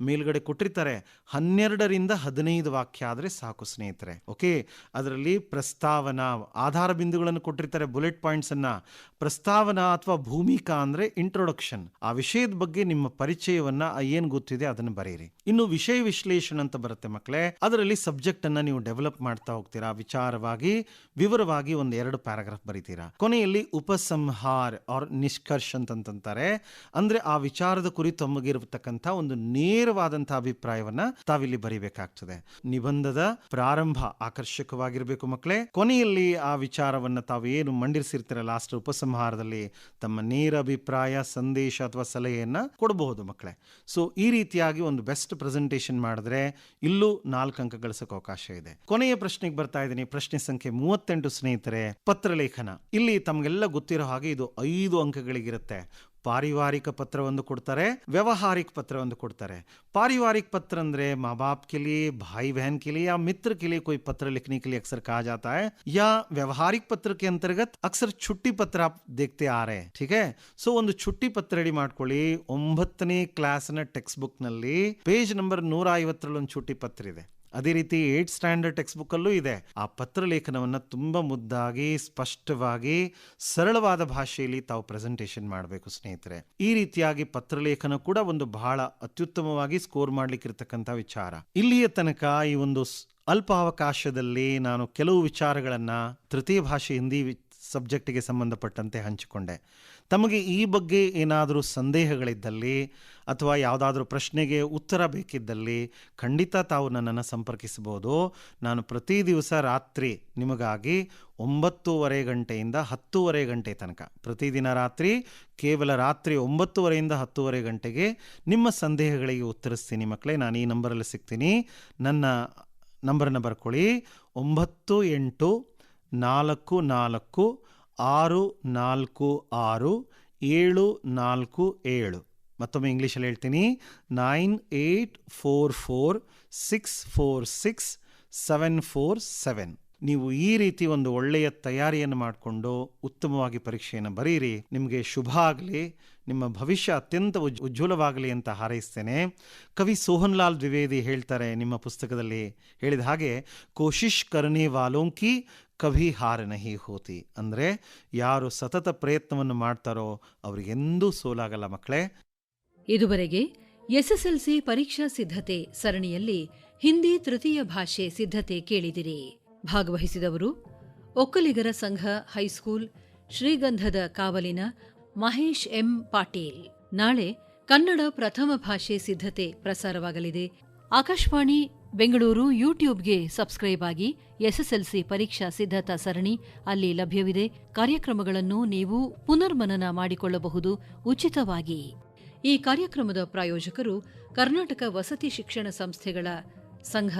Speaker 3: ಮೇಲ್ಗಡೆ ಕೊಟ್ಟಿರ್ತಾರೆ 12ರಿಂದ 15 ವಾಕ್ಯ ಆದ್ರೆ ಸಾಕು ಸ್ನೇಹಿತರೆ. ಓಕೆ, ಅದರಲ್ಲಿ ಪ್ರಸ್ತಾವನಾ, ಆಧಾರ ಬಿಂದುಗಳನ್ನು ಕೊಟ್ಟಿರ್ತಾರೆ, ಬುಲೆಟ್ ಪಾಯಿಂಟ್ಸ್ ಅನ್ನ. ಪ್ರಸ್ತಾವನಾ ಅಥವಾ ಭೂಮಿಕಾ ಅಂದ್ರೆ ಇಂಟ್ರೊಡಕ್ಷನ್, ಆ ವಿಷಯದ ಬಗ್ಗೆ ನಿಮ್ಮ ಪರಿಚಯವನ್ನ ಏನ್ ಗೊತ್ತಿದೆ ಅದನ್ನು ಬರೀರಿ. ಇನ್ನು ವಿಷಯ ವಿಶ್ಲೇಷಣೆ ಅಂತ ಬರುತ್ತೆ ಮಕ್ಕಳೇ. ಅದರಲ್ಲಿ ಸಬ್ಜೆಕ್ಟ್ ಅನ್ನ ನೀವು ಡೆವಲಪ್ ಮಾಡ್ತಾ ಹೋಗ್ತೀರಾ. ವಿಚಾರವಾಗಿ ವಿವರವಾಗಿ 1-2 ಪ್ಯಾರಾಗ್ರಾಫ್ ಬರೀತೀರಾ. ಕೊನೆಯಲ್ಲಿ ಉಪಸಂಹಾರ ಆರ್ ನಿಷ್ಕರ್ಷ ಅಂತಂತಾರೆ. ಅಂದ್ರೆ ಆ ವಿಚಾರದ ಕುರಿತು ತಮಗಿರತಕ್ಕಂಥ ಒಂದು ನೇರವಾದಂತಹ ಅಭಿಪ್ರಾಯವನ್ನ ತಾವಿಲ್ಲಿ ಬರೀಬೇಕಾಗ್ತದೆ. ನಿಬಂಧದ ಪ್ರಾರಂಭ ಆಕರ್ಷಕವಾಗಿರ್ಬೇಕು ಮಕ್ಕಳೇ. ಕೊನೆಯಲ್ಲಿ ಆ ವಿಚಾರವನ್ನ ತಾವು ಏನು ಮಂಡಿಸಿರ್ತೀರ ಲಾಸ್ಟ್ ಉಪಸಂಹಾರದಲ್ಲಿ ತಮ್ಮ ನೇರ ಅಭಿಪ್ರಾಯ, ಸಂದೇಶ ಅಥವಾ ಸಲಹೆಯನ್ನ ಕೊಡಬಹುದು ಮಕ್ಕಳೇ. ಸೊ ಈ ರೀತಿಯಾಗಿ ಒಂದು ಬೆಸ್ಟ್ ಪ್ರೆಸೆಂಟೇಷನ್ ಮಾಡಿದ್ರೆ ಇಲ್ಲೂ 4 ಅಂಕ ಗಳಿಸಕ್ಕೆ ಅವಕಾಶ ಇದೆ. ಕೊನೆಯ ಪ್ರಶ್ನೆಗೆ ಬರ್ತಾ ಇದ್ದೀನಿ. ಪ್ರಶ್ನೆ ಸಂಖ್ಯೆ 38 ಸ್ನೇಹಿತರೆ, ಪತ್ರಲೇಖನ. ಇಲ್ಲಿ ತಮಗೆಲ್ಲ ಗೊತ್ತಿರೋ ಹಾಗೆ ಇದು 5 ಅಂಕಗಳಿಗಿರುತ್ತೆ. पारिवारिक पत्र ಒಂದು ಕೊಡ್ತಾರೆ, ವ್ಯವಹಾರಿಕ पत्र ಒಂದು ಕೊಡ್ತಾರೆ. पारिवारिक पत्र ಅಂದ್ರೆ माँ बाप के लिए, भाई बहन के लिए या मित्र के लिए कोई पत्र लिखने के लिए अक्सर कहा जाता है, या व्यवहारिक पत्र के अंतर्गत अक्सर छुट्टी पत्र आप देखते आ रहे हैं. ठीक है. सो ಒಂದು छुट्टी पत्र ರೆಡಿ ಮಾಡ್ಕೊಳ್ಳಿ. 9ನೇ ಕ್ಲಾಸ್ನ ಟೆಕ್ಸ್ಟ್ ಬುಕ್ ನಲ್ಲಿ ಪೇಜ್ ನಂಬರ್ 150 ಒಂದು छुट्टी पत्र ಇದೆ. ಅದೇ ರೀತಿ 8th ಸ್ಟ್ಯಾಂಡರ್ಡ್ ಟೆಕ್ಸ್ಟ್ ಬುಕ್ ಅಲ್ಲೂ ಇದೆ. ಆ ಪತ್ರ ಲೇಖನವನ್ನ ತುಂಬಾ ಮುದ್ದಾಗಿ, ಸ್ಪಷ್ಟವಾಗಿ, ಸರಳವಾದ ಭಾಷೆಯಲ್ಲಿ ತಾವು ಪ್ರೆಸೆಂಟೇಷನ್ ಮಾಡಬೇಕು ಸ್ನೇಹಿತರೆ. ಈ ರೀತಿಯಾಗಿ ಪತ್ರಲೇಖನ ಕೂಡ ಒಂದು ಬಹಳ ಅತ್ಯುತ್ತಮವಾಗಿ ಸ್ಕೋರ್ ಮಾಡ್ಲಿಕ್ಕಿರ್ತಕ್ಕಂಥ ವಿಚಾರ. ಇಲ್ಲಿಯ ತನಕ ಈ ಒಂದು ಅಲ್ಪ ಅವಕಾಶದಲ್ಲಿ ನಾನು ಕೆಲವು ವಿಚಾರಗಳನ್ನ ತೃತೀಯ ಭಾಷೆ ಹಿಂದಿ ಸಬ್ಜೆಕ್ಟಿಗೆ ಸಂಬಂಧಪಟ್ಟಂತೆ ಹಂಚಿಕೊಂಡೆ. ತಮಗೆ ಈ ಬಗ್ಗೆ ಏನಾದರೂ ಸಂದೇಹಗಳಿದ್ದಲ್ಲಿ ಅಥವಾ ಯಾವುದಾದ್ರೂ ಪ್ರಶ್ನೆಗೆ ಉತ್ತರ ಬೇಕಿದ್ದಲ್ಲಿ ಖಂಡಿತ ತಾವು ನನ್ನನ್ನು ಸಂಪರ್ಕಿಸಬಹುದು. ನಾನು ಪ್ರತಿ ದಿವಸ ರಾತ್ರಿ ನಿಮಗಾಗಿ 9:30 ಗಂಟೆಯಿಂದ 10:30 ಗಂಟೆ ತನಕ, ಪ್ರತಿದಿನ ರಾತ್ರಿ ಕೇವಲ ರಾತ್ರಿ 9:30ಯಿಂದ 10:30 ಗಂಟೆಗೆ ನಿಮ್ಮ ಸಂದೇಹಗಳಿಗೆ ಉತ್ತರಿಸ್ತೀನಿ ಮಕ್ಕಳೇ. ನಾನು ಈ ನಂಬರಲ್ಲಿ ಸಿಗ್ತೀನಿ. ನನ್ನ ನಂಬರನ್ನು ಬರ್ಕೊಳ್ಳಿ, 9846466747. ಮತ್ತೊಮ್ಮೆ ಇಂಗ್ಲೀಷಲ್ಲಿ ಹೇಳ್ತೀನಿ, 9844646747. ನೀವು ಈ ರೀತಿ ಒಂದು ಒಳ್ಳೆಯ ತಯಾರಿಯನ್ನು ಮಾಡಿಕೊಂಡು ಉತ್ತಮವಾಗಿ ಪರೀಕ್ಷೆಯನ್ನು ಬರೀರಿ. ನಿಮಗೆ ಶುಭ ಆಗಲಿ, ನಿಮ್ಮ ಭವಿಷ್ಯ ಅತ್ಯಂತ ಉಜ್ವಲವಾಗಲಿ ಅಂತ ಹಾರೈಸ್ತೇನೆ. ಕವಿ ಸೋಹನ್ ಲಾಲ್ ದ್ವಿವೇದಿ ಹೇಳ್ತಾರೆ ನಿಮ್ಮ ಪುಸ್ತಕದಲ್ಲಿ ಹೇಳಿದ ಹಾಗೆ, ಕೋಶಿಶ್ ಕರ್ನೆ ವಾಲೋಂ ಕಿ ಕಭಿ ಹಾರ ನಹಿ ಹೋತಿ. ಅಂದರೆ ಯಾರು ಸತತ ಪ್ರಯತ್ನವನ್ನು ಮಾಡ್ತಾರೋ ಅವರಿಗೆಂದೂ ಸೋಲಾಗಲ್ಲ ಮಕ್ಕಳೇ.
Speaker 1: ಇದುವರೆಗೆ ಎಸ್ಎಸ್ಎಲ್ಸಿ ಪರೀಕ್ಷಾ ಸಿದ್ಧತೆ ಸರಣಿಯಲ್ಲಿ ಹಿಂದಿ ತೃತೀಯ ಭಾಷೆ ಸಿದ್ಧತೆ ಕೇಳಿದಿರಿ. ಭಾಗವಹಿಸಿದವರು ಒಕ್ಕಲಿಗರ ಸಂಘ ಹೈಸ್ಕೂಲ್ ಶ್ರೀಗಂಧದ ಕಾವಲಿನ ಮಹೇಶ್ ಎಂ ಪಾಟೀಲ್. ನಾಳೆ ಕನ್ನಡ ಪ್ರಥಮ ಭಾಷೆ ಸಿದ್ಧತೆ ಪ್ರಸಾರವಾಗಲಿದೆ. ಆಕಾಶವಾಣಿ ಬೆಂಗಳೂರು ಯೂಟ್ಯೂಬ್ಗೆ ಸಬ್ಸ್ಕ್ರೈಬ್ ಆಗಿ. ಎಸ್ಎಸ್ಎಲ್ಸಿ ಪರೀಕ್ಷಾ ಸಿದ್ಧತಾ ಸರಣಿ ಅಲ್ಲಿ ಲಭ್ಯವಿದೆ. ಕಾರ್ಯಕ್ರಮಗಳನ್ನು ನೀವು ಪುನರ್ಮನನ ಮಾಡಿಕೊಳ್ಳಬಹುದು ಉಚಿತವಾಗಿ. ಈ ಕಾರ್ಯಕ್ರಮದ ಪ್ರಾಯೋಜಕರು ಕರ್ನಾಟಕ ವಸತಿ ಶಿಕ್ಷಣ ಸಂಸ್ಥೆಗಳ ಸಂಘ